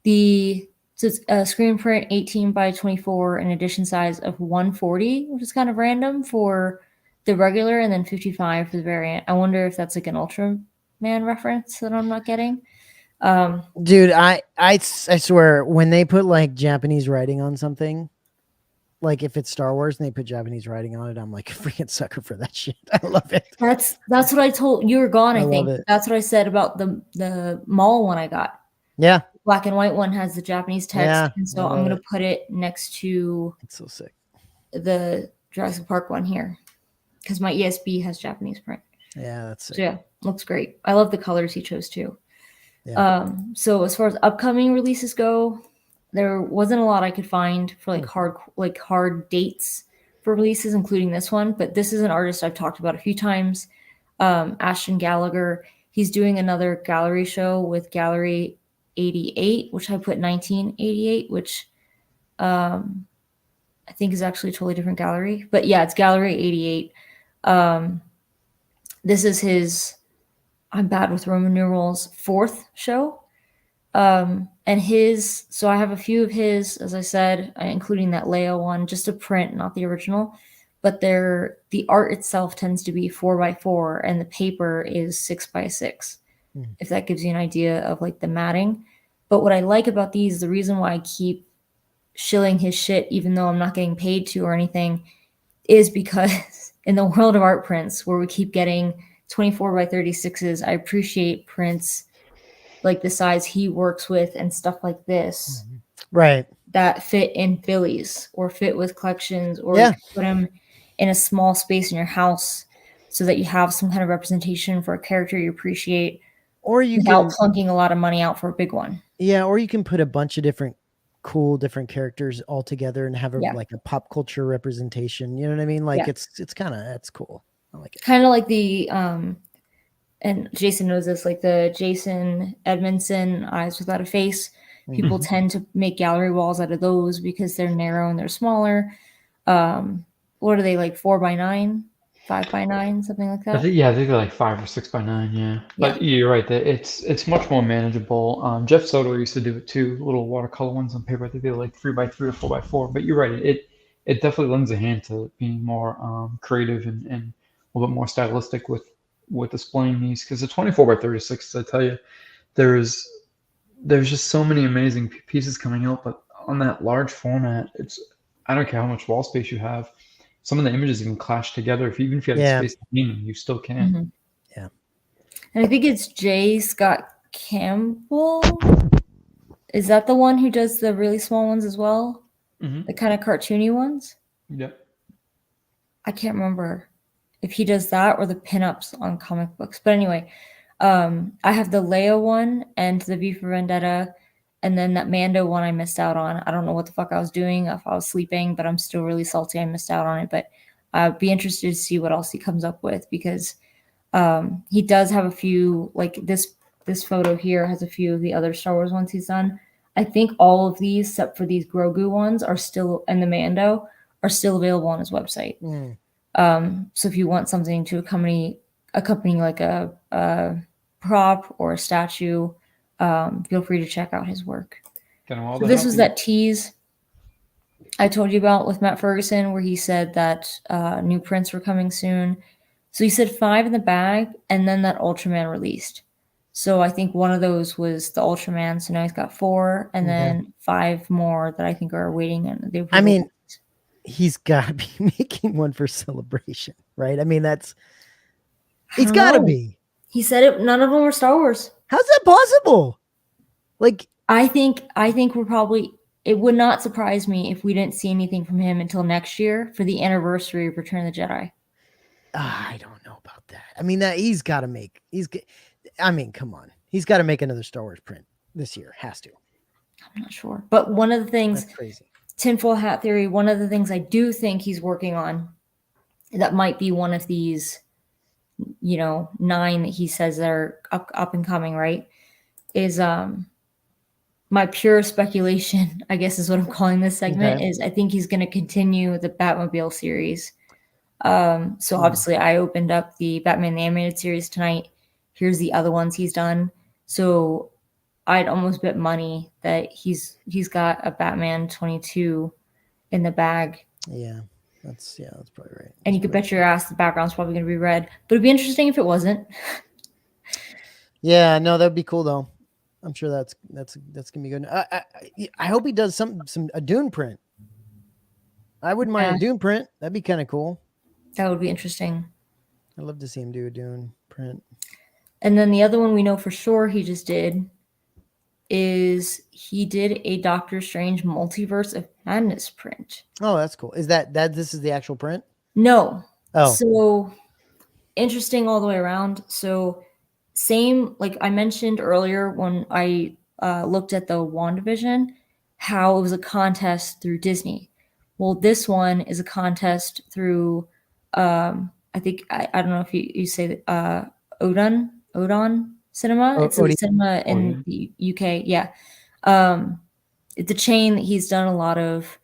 Speaker 2: So it's a screen print 18 by 24, an edition size of 140, which is kind of random for the regular, and then 55 for the variant. I wonder if that's like an Ultraman reference that I'm not getting.
Speaker 3: Dude, I swear, when they put like Japanese writing on something, like if it's Star Wars and they put Japanese writing on it, I'm like a freaking sucker for that shit. I love it.
Speaker 2: That's what I told you. Were gone, I think.
Speaker 3: love it.
Speaker 2: That's what I said about the mall one I got.
Speaker 3: Yeah,
Speaker 2: Black and white one has the Japanese text,
Speaker 3: Yeah,
Speaker 2: and so
Speaker 3: I
Speaker 2: I'm
Speaker 3: love
Speaker 2: gonna
Speaker 3: it.
Speaker 2: put it next to
Speaker 3: it's so sick.
Speaker 2: the Jurassic Park one here because my ESB has Japanese print.
Speaker 3: Yeah, that's sick.
Speaker 2: So yeah, looks great. I love the colors he chose too.
Speaker 3: Yeah.
Speaker 2: So as far as upcoming releases go, there wasn't a lot I could find for hard dates for releases, including this one. But this is an artist I've talked about a few times, Ashton Gallagher. He's doing another gallery show with Gallery 88, which I put 1988, which I think is actually a totally different gallery. But yeah, it's Gallery 88. This is his, I'm bad with Roman numerals, 4th show. And so I have a few of his, as I said, including that Leo one, just a print, not the original. But the art itself tends to be 4x4, and the paper is 6x6. If that gives you an idea of like the matting. But what I like about these, the reason why I keep shilling his shit, even though I'm not getting paid to or anything, is because in the world of art prints, where we keep getting 24x36s, I appreciate prints like the size he works with and stuff like this,
Speaker 3: Right.
Speaker 2: that fit in Phillies or fit with collections, or
Speaker 3: Yeah.
Speaker 2: you can put them in a small space in your house so that you have some kind of representation for a character you appreciate,
Speaker 3: Or you
Speaker 2: without
Speaker 3: can,
Speaker 2: plunking a lot of money out for a big one.
Speaker 3: yeah, or you can put a bunch of different characters all together and have like a pop culture representation. You know what I mean? Like it's kind of, that's cool. I like it.
Speaker 2: Kind of like the and Jason knows this, like the Jason Edmondson Eyes Without a Face. People tend to make gallery walls out of those because they're narrow and they're smaller. What are they, like 4x9, 5x9, something like that?
Speaker 4: I think they're like 5 or 6x9. Yeah, but you're right. That it's much more manageable. Jeff Soto used to do it too. Little watercolor ones on paper. I think they're like 3x3 or 4x4. But you're right. It definitely lends a hand to being more creative and a little bit more stylistic with displaying these. Because the 24x36, I tell you, there's just so many amazing pieces coming out. But on that large format, I don't care how much wall space you have. Some of the images even clash together. Even if you have the space between them, you still can.
Speaker 3: Yeah.
Speaker 2: And I think it's J. Scott Campbell. Is that the one who does the really small ones as well? The kind of cartoony ones?
Speaker 4: Yep.
Speaker 2: I can't remember if he does that or the pinups on comic books. But anyway, I have the Leia one and the V for Vendetta, and then that Mando one I missed out on. I don't know what the fuck I was doing, if I was sleeping, but I'm still really salty I missed out on it. But I'd be interested to see what else he comes up with, because he does have a few, like this photo here has a few of the other Star Wars ones he's done. I think all of these, except for these Grogu ones, are still, and the Mando, are still available on his website. So if you want something to accompany like a prop or a statue, feel free to check out his work. So this was that tease I told you about with Matt Ferguson, where he said that new prints were coming soon. So he said 5 in the bag, and then that Ultraman released. So I think one of those was the Ultraman. So now he's got 4, and then 5 more that I think are waiting. And
Speaker 3: I mean, he's got to be making one for Celebration, right? I mean, he's got to be.
Speaker 2: He said it. None of them were Star Wars.
Speaker 3: How's that possible? Like,
Speaker 2: I think we're probably. It would not surprise me if we didn't see anything from him until next year for the anniversary of Return of the Jedi.
Speaker 3: I don't know about that. I mean, that he's got to make. I mean, come on. He's got to make another Star Wars print this year. Has to.
Speaker 2: I'm not sure. But one of the things,
Speaker 3: That's crazy.
Speaker 2: tinfoil hat theory, one of the things I do think he's working on that might be one of these, 9 that he says that are up and coming, right? Is my pure speculation, I guess is what I'm calling this segment,
Speaker 3: Okay.
Speaker 2: is I think he's going to continue the Batmobile series. So obviously I opened up the Batman the Animated Series tonight. Here's the other ones he's done. So I'd almost bet money that he's got a Batman 22 in the bag.
Speaker 3: Yeah. That's probably right.
Speaker 2: And you could bet your ass the background's probably going to be red. But it'd be interesting if it wasn't.
Speaker 3: Yeah, no, that'd be cool though. I'm sure that's gonna be good. I hope he does a Dune print. I wouldn't mind a Dune print. That'd be kind of cool.
Speaker 2: That would be interesting.
Speaker 3: I'd love to see him do a Dune print.
Speaker 2: And then the other one we know for sure he just did is he did a Doctor Strange Multiverse of Madness print.
Speaker 3: Oh, that's cool. Is that this is the actual print?
Speaker 2: No.
Speaker 3: Oh.
Speaker 2: So interesting all the way around. So same, like I mentioned earlier when I looked at the WandaVision, how it was a contest through Disney. Well, this one is a contest through, I think, I don't know if you say Odon Cinema. It's a cinema in the UK. Yeah. It's a chain that he's done a lot of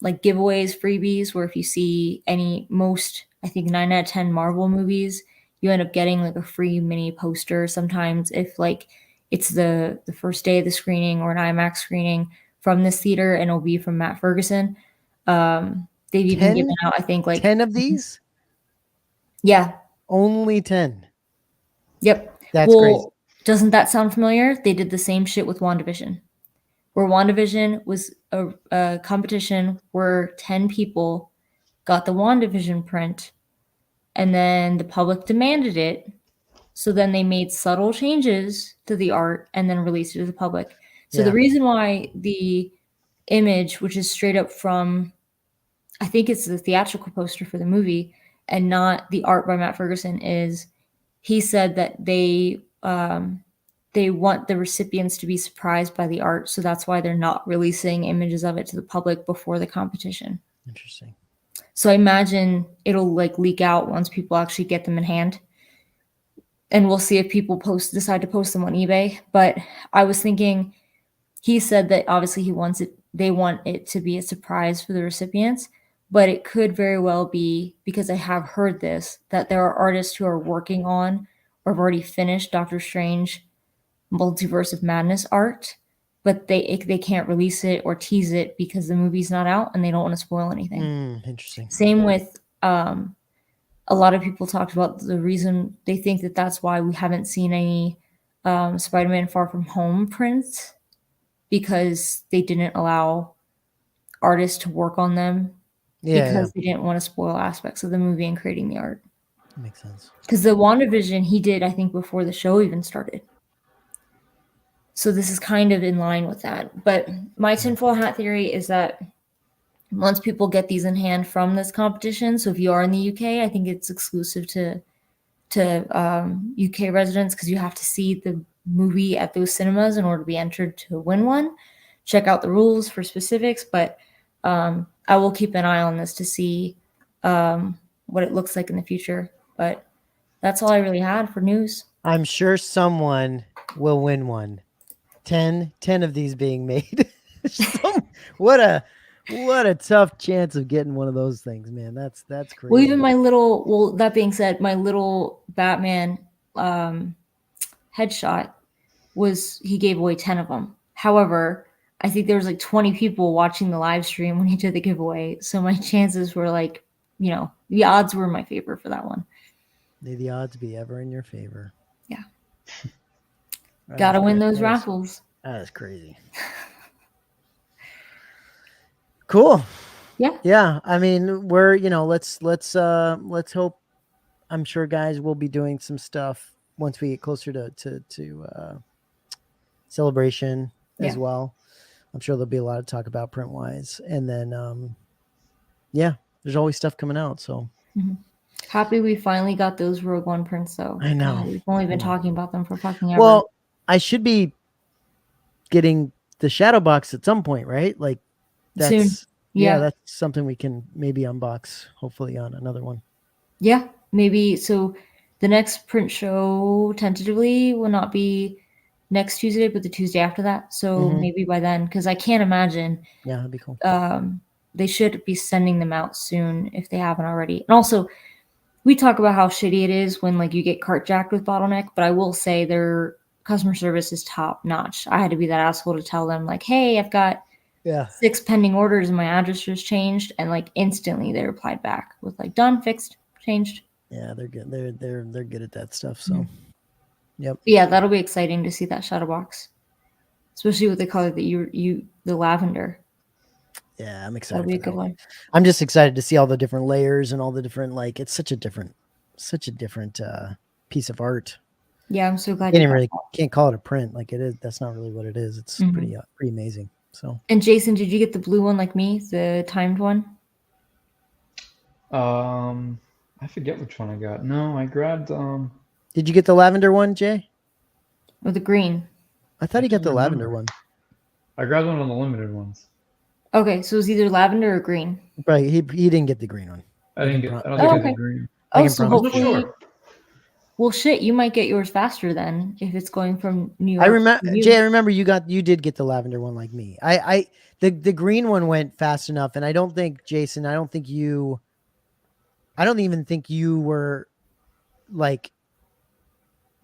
Speaker 2: like giveaways, freebies, where if you see most, I think 9 out of 10 Marvel movies, you end up getting like a free mini poster. Sometimes if like it's the first day of the screening or an IMAX screening from this theater, and it'll be from Matt Ferguson. They've even given out, I think, like
Speaker 3: 10 of these.
Speaker 2: Yeah.
Speaker 3: Only 10.
Speaker 2: Yep.
Speaker 3: That's crazy.
Speaker 2: Doesn't that sound familiar? They did the same shit with WandaVision, where WandaVision was a competition where 10 people got the WandaVision print, and then the public demanded it. So then they made subtle changes to the art and then released it to the public. So the reason why the image, which is straight up from, I think it's the theatrical poster for the movie and not the art by Matt Ferguson, is he said that they want the recipients to be surprised by the art. So that's why they're not releasing images of it to the public before the competition.
Speaker 3: Interesting.
Speaker 2: So I imagine it'll like leak out once people actually get them in hand. And we'll see if people decide to post them on eBay. But I was thinking, he said that obviously they want it to be a surprise for the recipients, but it could very well be, because I have heard this, that there are artists who are working on or have already finished Doctor Strange Multiverse of Madness art, but they can't release it or tease it because the movie's not out and they don't want to spoil anything.
Speaker 3: Interesting.
Speaker 2: Same with a lot of people talked about the reason they think that that's why we haven't seen any Spider-Man Far From Home prints, because they didn't allow artists to work on them because they didn't want to spoil aspects of the movie and creating the art.
Speaker 3: That makes sense.
Speaker 2: Because the WandaVision he did, I think, before the show even started. So this is kind of in line with that. But my tinfoil hat theory is that once people get these in hand from this competition, so if you are in the UK, I think it's exclusive to UK residents, because you have to see the movie at those cinemas in order to be entered to win one. Check out the rules for specifics, but I will keep an eye on this to see what it looks like in the future. But that's all I really had for news.
Speaker 3: I'm sure someone will win one. 10 of these being made. What a tough chance of getting one of those things, man. That's crazy.
Speaker 2: Well, even that being said, my little Batman headshot he gave away 10 of them. However, I think there was like 20 people watching the live stream when he did the giveaway. So my chances were like, the odds were in my favor for that one.
Speaker 3: May the odds be ever in your favor.
Speaker 2: Yeah. Gotta win those raffles.
Speaker 3: That is crazy. Cool. Yeah. I mean, we're, let's hope. I'm sure guys will be doing some stuff once we get closer to Celebration as well. I'm sure there'll be a lot of talk about print wise, and then there's always stuff coming out. So
Speaker 2: Happy we finally got those Rogue One prints, though.
Speaker 3: I know.
Speaker 2: God, we've only been
Speaker 3: I know.
Speaker 2: talking about them for fucking ever.
Speaker 3: Well, I should be getting the shadow box at some point, right? Like that's
Speaker 2: Soon. Yeah.
Speaker 3: that's something we can maybe unbox, hopefully on another one.
Speaker 2: Yeah, maybe. So the next print show tentatively will not be next Tuesday, but the Tuesday after that. So
Speaker 3: Mhm.
Speaker 2: maybe by then, because I can't imagine
Speaker 3: Yeah, that'd be cool.
Speaker 2: they should be sending them out soon if they haven't already. And also, we talk about how shitty it is when like you get cart jacked with Bottleneck, but I will say their customer service is top notch. I had to be that asshole to tell them like, "Hey, I've got
Speaker 3: Yeah.
Speaker 2: 6 pending orders and my address just changed," and like instantly they replied back with like, "Done, fixed, changed."
Speaker 3: Yeah, they're good. They're good at that stuff. So, yep.
Speaker 2: But yeah, that'll be exciting to see that shadow box, especially with the color that the lavender.
Speaker 3: Yeah, I'm excited.
Speaker 2: That'll be a
Speaker 3: for
Speaker 2: good
Speaker 3: that
Speaker 2: one.
Speaker 3: I'm just excited to see all the different layers and all the different like. It's such a different piece of art.
Speaker 2: Yeah, I'm so glad.
Speaker 3: Can't call it a print like it is. That's not really what it is. It's
Speaker 2: Mhm.
Speaker 3: pretty amazing. So.
Speaker 2: And Jason, did you get the blue one like me, the timed one?
Speaker 4: I forget which one I got. No, I grabbed
Speaker 3: Did you get the lavender one, Jay?
Speaker 2: Or the green?
Speaker 3: I thought he got
Speaker 4: can't
Speaker 3: the lavender
Speaker 4: remember.
Speaker 3: one.
Speaker 4: I grabbed one of the limited ones.
Speaker 2: Okay, so it was either lavender or green.
Speaker 3: Right. He didn't get the green one.
Speaker 4: I don't think I
Speaker 2: okay.
Speaker 4: did green.
Speaker 3: I
Speaker 2: Oh,
Speaker 3: can
Speaker 2: so
Speaker 3: promise
Speaker 4: I'm not
Speaker 2: hopefully,
Speaker 4: sure.
Speaker 2: well, shit, you might get yours faster then if it's going from New York.
Speaker 3: I remember,
Speaker 2: to you.
Speaker 3: Jay. I remember you did get the lavender one like me. The green one went fast enough, and I don't think Jason. I don't even think you were like,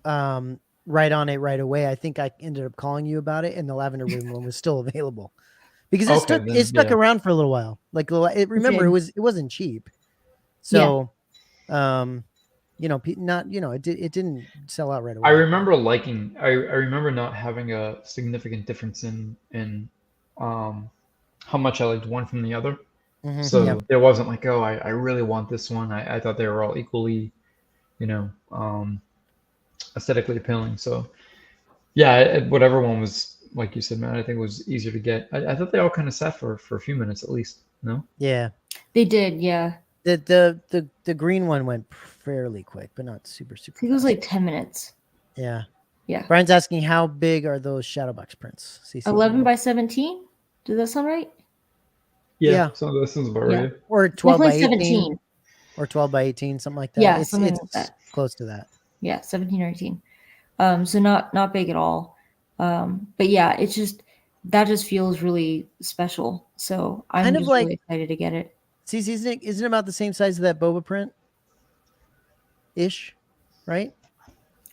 Speaker 3: right on it right away. I think I ended up calling you about it, and the lavender one was still available because it stuck around for a little while. Like remember,
Speaker 2: did.
Speaker 3: it wasn't cheap, so it didn't sell out right away.
Speaker 4: I remember not having a significant difference in how much I liked one from the other.
Speaker 3: Mhm,
Speaker 4: So
Speaker 3: yeah.
Speaker 4: there wasn't like, oh, I really want this one. I thought they were all equally, aesthetically appealing. So yeah, whatever one was, like you said, man, I think it was easier to get. I thought they all kind of sat for a few minutes at least. No?
Speaker 3: Yeah.
Speaker 2: They did, yeah.
Speaker 3: The green one went fairly quick, but not super.
Speaker 2: I think it was
Speaker 3: fast.
Speaker 2: like 10 minutes.
Speaker 3: Yeah.
Speaker 2: Yeah.
Speaker 3: Brian's asking how big are those Shadowbox prints?
Speaker 2: 11 by 17? Does that sound right?
Speaker 3: Yeah.
Speaker 4: So that sounds about right.
Speaker 3: Or 12 by 18.
Speaker 2: 17.
Speaker 3: Or 12 by 18, something like that.
Speaker 2: Yeah,
Speaker 3: it's
Speaker 2: something like that.
Speaker 3: Close to that.
Speaker 2: Yeah, 17 or 18. So not big at all. But yeah, it's just that just feels really special. So I'm
Speaker 3: Kind of
Speaker 2: just
Speaker 3: like,
Speaker 2: really excited to get it.
Speaker 3: See, isn't it about the same size as that boba print? Ish, right?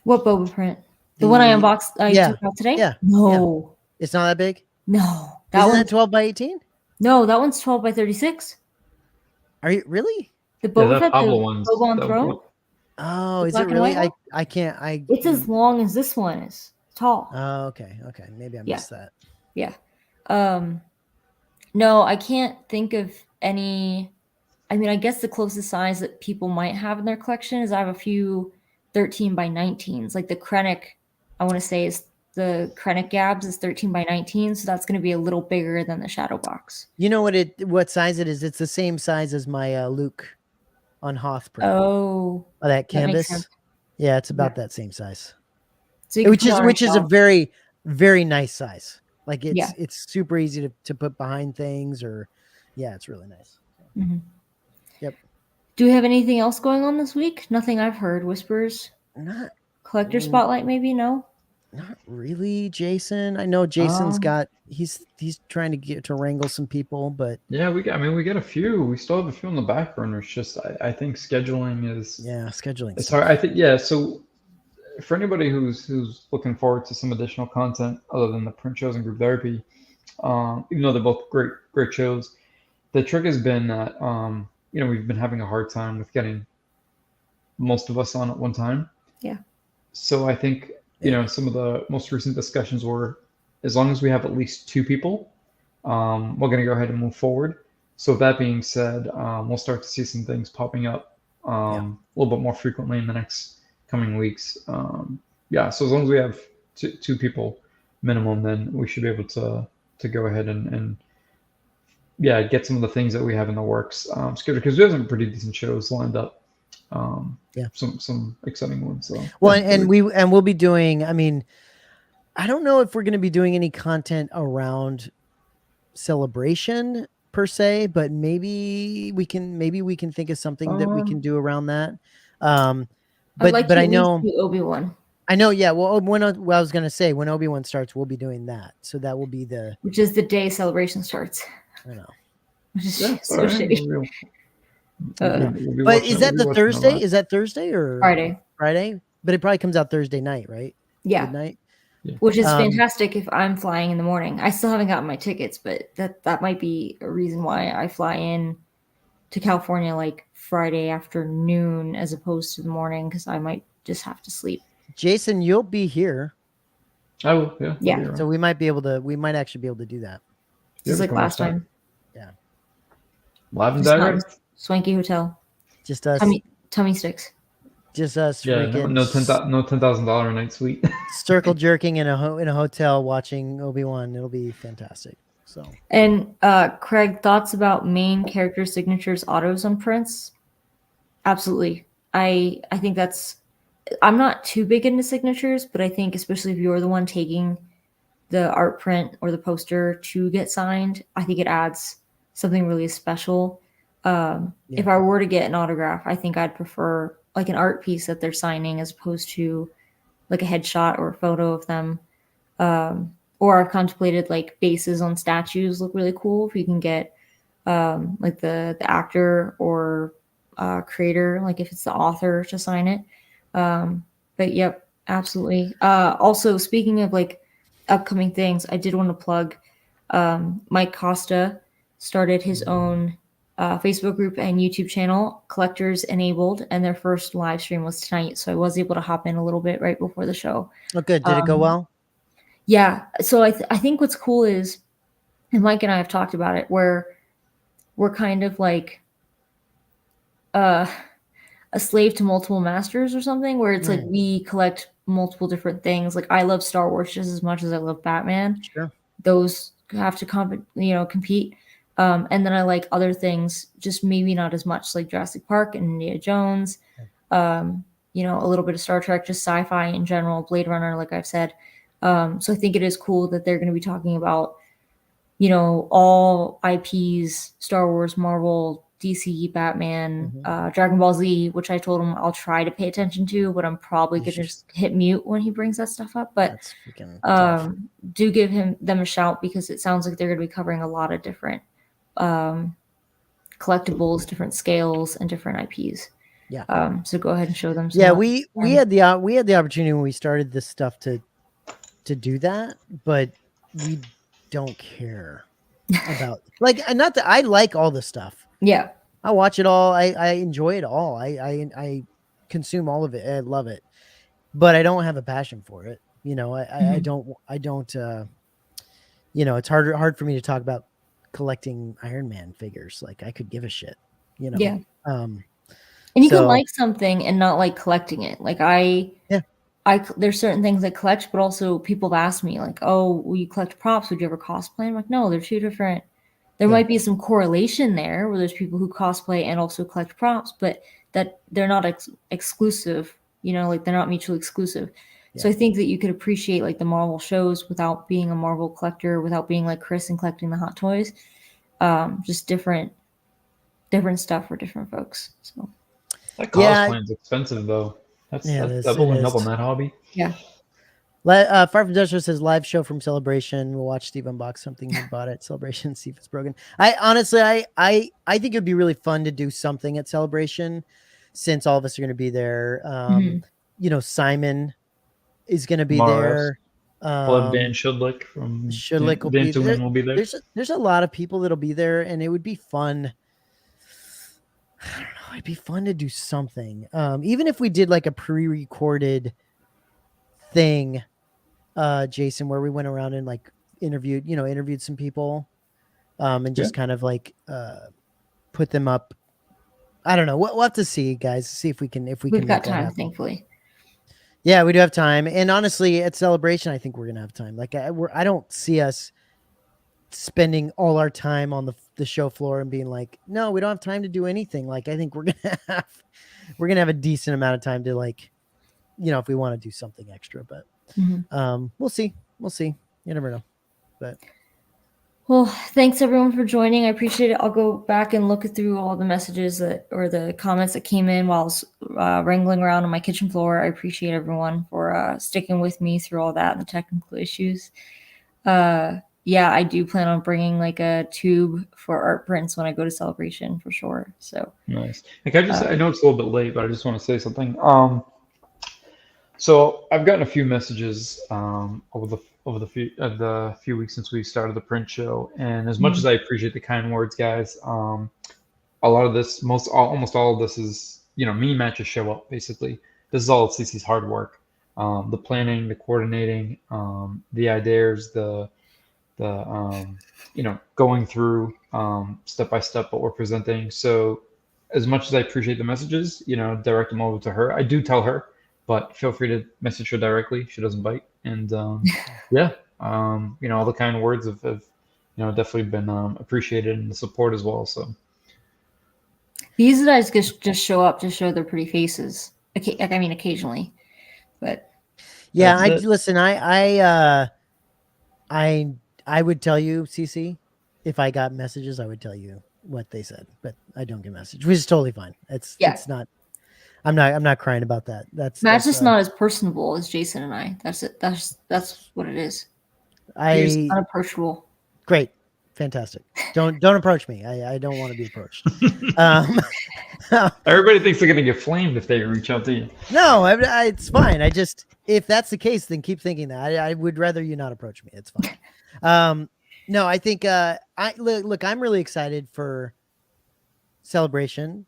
Speaker 2: What boba print? The one I unboxed took out today?
Speaker 3: Yeah.
Speaker 2: No.
Speaker 3: Yeah. It's not that big?
Speaker 2: No.
Speaker 3: Isn't that 12 by 18?
Speaker 2: No, that one's 12 by 36.
Speaker 3: Are you really?
Speaker 2: The Boba Fett, the
Speaker 4: one's
Speaker 2: Boba on Throne?
Speaker 3: Oh, is
Speaker 2: black
Speaker 3: it
Speaker 2: and
Speaker 3: really?
Speaker 2: white
Speaker 3: I can't.
Speaker 2: It's as long as this one is. Tall.
Speaker 3: Oh, okay. Okay. Maybe I missed that.
Speaker 2: Yeah. No, I can't think of any. I mean, I guess the closest size that people might have in their collection is I have a few 13 by 19s. Like the Krennic, I want to say is the Krennic Gabs is 13 by 19, so that's going to be a little bigger than the Shadow Box.
Speaker 3: You know what size it is? It's the same size as my Luke on Hoth print.
Speaker 2: Oh,
Speaker 3: that canvas. Yeah, it's about that same size.
Speaker 2: So
Speaker 3: which is a very, very nice size. Like it's super easy to put behind things, or it's really nice.
Speaker 2: Mm-hmm.
Speaker 3: Yep.
Speaker 2: Do we have anything else going on this week? Nothing I've heard. Whispers?
Speaker 3: Not
Speaker 2: collector spotlight, maybe? No.
Speaker 3: Not really, Jason. I know Jason's got he's trying to get to wrangle some people, but
Speaker 4: yeah, we got a few. We still have a few on the back burner. It's just I think scheduling is
Speaker 3: scheduling.
Speaker 4: It's hard. I think So for anybody who's looking forward to some additional content other than the print shows and group therapy, even though they're both great shows, the trick has been that we've been having a hard time with getting most of us on at one time.
Speaker 2: Yeah.
Speaker 4: So I think some of the most recent discussions were, as long as we have at least 2 people, we're going to go ahead and move forward. So with that being said, we'll start to see some things popping up a little bit more frequently in the next coming weeks. So as long as we have 2 people minimum, then we should be able to go ahead and get some of the things that we have in the works scheduled, because we have some pretty decent shows lined up
Speaker 3: Yeah.
Speaker 4: some exciting ones. So
Speaker 3: Well,
Speaker 4: yeah,
Speaker 3: and we'll be doing. I mean, I don't know if we're going to be doing any content around Celebration per se, but maybe we can think of something that we can do around that.
Speaker 2: I'd like
Speaker 3: But
Speaker 2: to
Speaker 3: I
Speaker 2: at least
Speaker 3: know.
Speaker 2: do Obi-Wan,
Speaker 3: Yeah. Well, I was going to say when Obi-Wan starts, we'll be doing that. So that will be the.
Speaker 2: which is the day Celebration starts.
Speaker 3: I know.
Speaker 2: Which is
Speaker 4: yeah, it's
Speaker 2: so
Speaker 4: all right.
Speaker 2: shitty.
Speaker 4: We'll be
Speaker 3: But
Speaker 4: watching
Speaker 3: is
Speaker 4: we'll
Speaker 3: that
Speaker 4: be
Speaker 3: the
Speaker 4: watching a
Speaker 3: Thursday?
Speaker 4: lot.
Speaker 3: Is that Thursday or
Speaker 2: Friday.
Speaker 3: Friday? But it probably comes out Thursday night, right?
Speaker 2: Yeah.
Speaker 3: Midnight.
Speaker 2: Which is fantastic if I'm flying in the morning. I still haven't gotten my tickets, but that might be a reason why I fly in to California like Friday afternoon as opposed to the morning, because I might just have to sleep.
Speaker 3: Jason, you'll be here,
Speaker 4: I will. Yeah. I'll
Speaker 2: Yeah.
Speaker 4: be around.
Speaker 3: so we might actually be able to do that.
Speaker 2: Just like
Speaker 4: Beautiful,
Speaker 2: last
Speaker 4: next
Speaker 2: time.
Speaker 3: Yeah,
Speaker 4: Live and
Speaker 2: Just not
Speaker 4: direct.
Speaker 2: swanky hotel.
Speaker 3: just us.
Speaker 2: Tummy sticks.
Speaker 3: Just us
Speaker 4: Yeah,
Speaker 3: freaking
Speaker 4: no $10,000 a night suite.
Speaker 3: circle jerking in a hotel watching Obi-Wan. It'll be fantastic. So
Speaker 2: And Craig, thoughts about main character signatures autos on prints? Absolutely. I think I'm not too big into signatures, but I think especially if you're the one taking the art print or the poster to get signed, I think it adds something really special. If I were to get an autograph, I think I'd prefer like an art piece that they're signing as opposed to like a headshot or a photo of them. Or I've contemplated like bases on statues look really cool if you can get like the actor or creator, like if it's the author to sign it. But yep, absolutely. Also, speaking of like upcoming things, I did want to plug Mike Costa started his own Facebook group and YouTube channel, Collectors Enabled, and their first live stream was tonight. So I was able to hop in a little bit right before the show.
Speaker 3: oh, good. Did it go well?
Speaker 2: Yeah. So I think what's cool is, and Mike and I have talked about it, where we're kind of like a slave to multiple masters or something, where it's like we collect multiple different things. Like I love Star Wars just as much as I love Batman.
Speaker 3: Sure.
Speaker 2: Those have to compete. And then I like other things, just maybe not as much, like Jurassic Park and Indiana Jones. A little bit of Star Trek, just sci-fi in general, Blade Runner, like I've said. So I think it is cool that they're going to be talking about, all IPs, Star Wars, Marvel, DC, Batman, Dragon Ball Z, which I told him I'll try to pay attention to, but I'm probably going to just hit mute when he brings that stuff up. But
Speaker 3: That's freaking tough.
Speaker 2: do give them a shout, because it sounds like they're going to be covering a lot of different collectibles, different scales, and different IPs.
Speaker 3: Yeah.
Speaker 2: So go ahead and show them.
Speaker 3: Yeah, we had the opportunity when we started this stuff to do that, but we don't care about not that I like all the stuff.
Speaker 2: Yeah,
Speaker 3: I watch it all. I enjoy it all. I consume all of it. I love it, but I don't have a passion for it. I don't. It's hard for me to talk about collecting Iron Man figures. Like I could give a shit.
Speaker 2: Yeah.
Speaker 3: And
Speaker 2: you can like something and not like collecting it. Like there's certain things I collect, but also people have asked me like, oh, will you collect props? Would you ever cosplay? I'm like, no, they're two different. There might be some correlation there where there's people who cosplay and also collect props, but that they're not exclusive, like they're not mutually exclusive. Yeah. So I think that you could appreciate like the Marvel shows without being a Marvel collector, without being like Chris and collecting the Hot Toys. Just different stuff for different folks. So
Speaker 4: that cosplaying is expensive though. That's double and double in that hobby.
Speaker 2: Yeah.
Speaker 3: Far from Dutcher says live show from Celebration. We'll watch Steve unbox something he bought at Celebration, see if it's broken. I honestly think it'd be really fun to do something at Celebration, since all of us are going to be there. Simon is going to be there.
Speaker 4: Blood Dan Shudlick from
Speaker 3: Shudlick will be there. There's a lot of people that'll be there, and it would be fun. I don't know. It'd be fun to do something. Even if we did like a pre-recorded thing, Jason, where we went around and like interviewed some people, and just kind of like put them up. I don't know. We'll have to see, guys. See if we can. We've
Speaker 2: got time, thankfully.
Speaker 3: Yeah, we do have time. And honestly, at Celebration, I think we're gonna have time. Like I don't see us spending all our time on the show floor and being like, no, we don't have time to do anything. Like, I think we're gonna have a decent amount of time to, like, if we want to do something extra, but we'll see. You never know. But
Speaker 2: well, thanks everyone for joining. I appreciate it. I'll go back and look through all the messages or the comments that came in while I was wrangling around on my kitchen floor. I appreciate everyone for sticking with me through all that and the technical issues. Yeah, I do plan on bringing like a tube for art prints when I go to Celebration for sure. So
Speaker 4: nice. Like I know it's a little bit late, but I just want to say something. So I've gotten a few messages over the few weeks since we started the print show, and as much as I appreciate the kind words, guys, a lot of this, almost all of this is, me and Matt just show up. Basically, this is all CC's hard work, the planning, the coordinating, the ideas, the going through step by step what we're presenting. So as much as I appreciate the messages, direct them over to her. I do tell her, but feel free to message her directly. She doesn't bite. And all the kind words have definitely been appreciated, and the support as well. So
Speaker 2: these guys just show up to show their pretty faces. I mean, occasionally, but
Speaker 3: yeah, listen. I would tell you, CC, if I got messages, I would tell you what they said, but I don't get messages, which is totally fine. It's not. I'm not crying about that.
Speaker 2: Matt's just not as personable as Jason and I. That's it. That's what it is. You're just unapproachable.
Speaker 3: Great. Fantastic. Don't approach me. I don't want to be approached.
Speaker 4: Everybody thinks they're gonna get flamed if they reach out to you.
Speaker 3: No, it's fine. If that's the case, then keep thinking that. I would rather you not approach me. It's fine. No, I think look, I'm really excited for Celebration.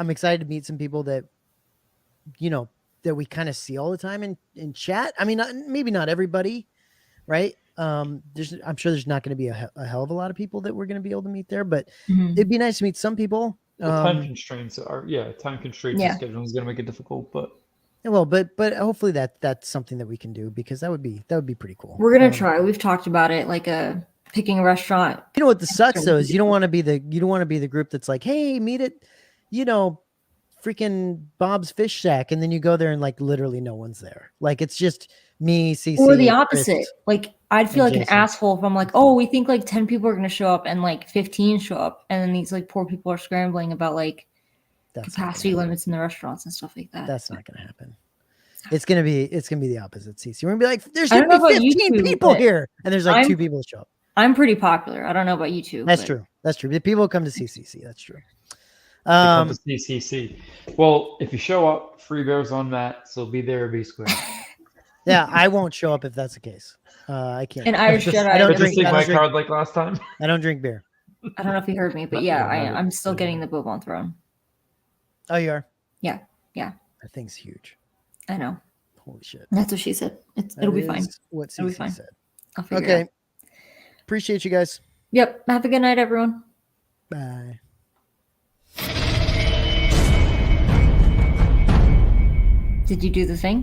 Speaker 3: I'm excited to meet some people that that we kind of see all the time in chat. I mean, maybe not everybody, right? I'm sure there's not going to be a hell of a lot of people that we're going to be able to meet there, but it'd be nice to meet some people.
Speaker 4: Time constraints and scheduling is going to make it difficult, but
Speaker 3: hopefully that's something that we can do, because that would be pretty cool.
Speaker 2: We're gonna try. We've talked about it, like picking a restaurant.
Speaker 3: You know what the sucks though is you don't want to be the group that's like, hey, meet at freaking Bob's Fish Shack, and then you go there and like literally no one's there. Like it's just me, CC,
Speaker 2: or the opposite.
Speaker 3: Chris,
Speaker 2: like I'd feel like
Speaker 3: Jason.
Speaker 2: an asshole if I'm like, oh, we think like 10 people are gonna show up and like 15 show up, and then these like poor people are scrambling about like capacity limits in the restaurants and stuff like that.
Speaker 3: That's not gonna happen. It's gonna be the opposite, CC. We're gonna be like, there's
Speaker 2: I
Speaker 3: gonna
Speaker 2: don't know
Speaker 3: be
Speaker 2: about
Speaker 3: 15
Speaker 2: YouTube,
Speaker 3: people
Speaker 2: but
Speaker 3: here, and there's like 2 people that show up.
Speaker 2: I'm pretty popular. I don't know about you two.
Speaker 3: That's true. The people come to CCC. That's true.
Speaker 4: Come to CCC. Well, if you show up, free bears on Matt, so be there or be square.
Speaker 3: Yeah, I won't show up if that's the case. I can't.
Speaker 2: An Irish Jedi.
Speaker 3: I don't
Speaker 4: take my card like last time.
Speaker 3: I don't drink beer.
Speaker 2: I don't know if you heard me, but yeah, I'm still getting the boob on throne.
Speaker 3: Oh, you are?
Speaker 2: Yeah.
Speaker 3: That thing's huge.
Speaker 2: I know.
Speaker 3: Holy shit.
Speaker 2: That's what she said. It'll be fine.
Speaker 3: What
Speaker 2: It'll be
Speaker 3: CC
Speaker 2: fine.
Speaker 3: said.
Speaker 2: I'll figure it out.
Speaker 3: Appreciate you guys.
Speaker 2: Yep. Have a good night, everyone.
Speaker 3: Bye.
Speaker 2: Did you do the thing?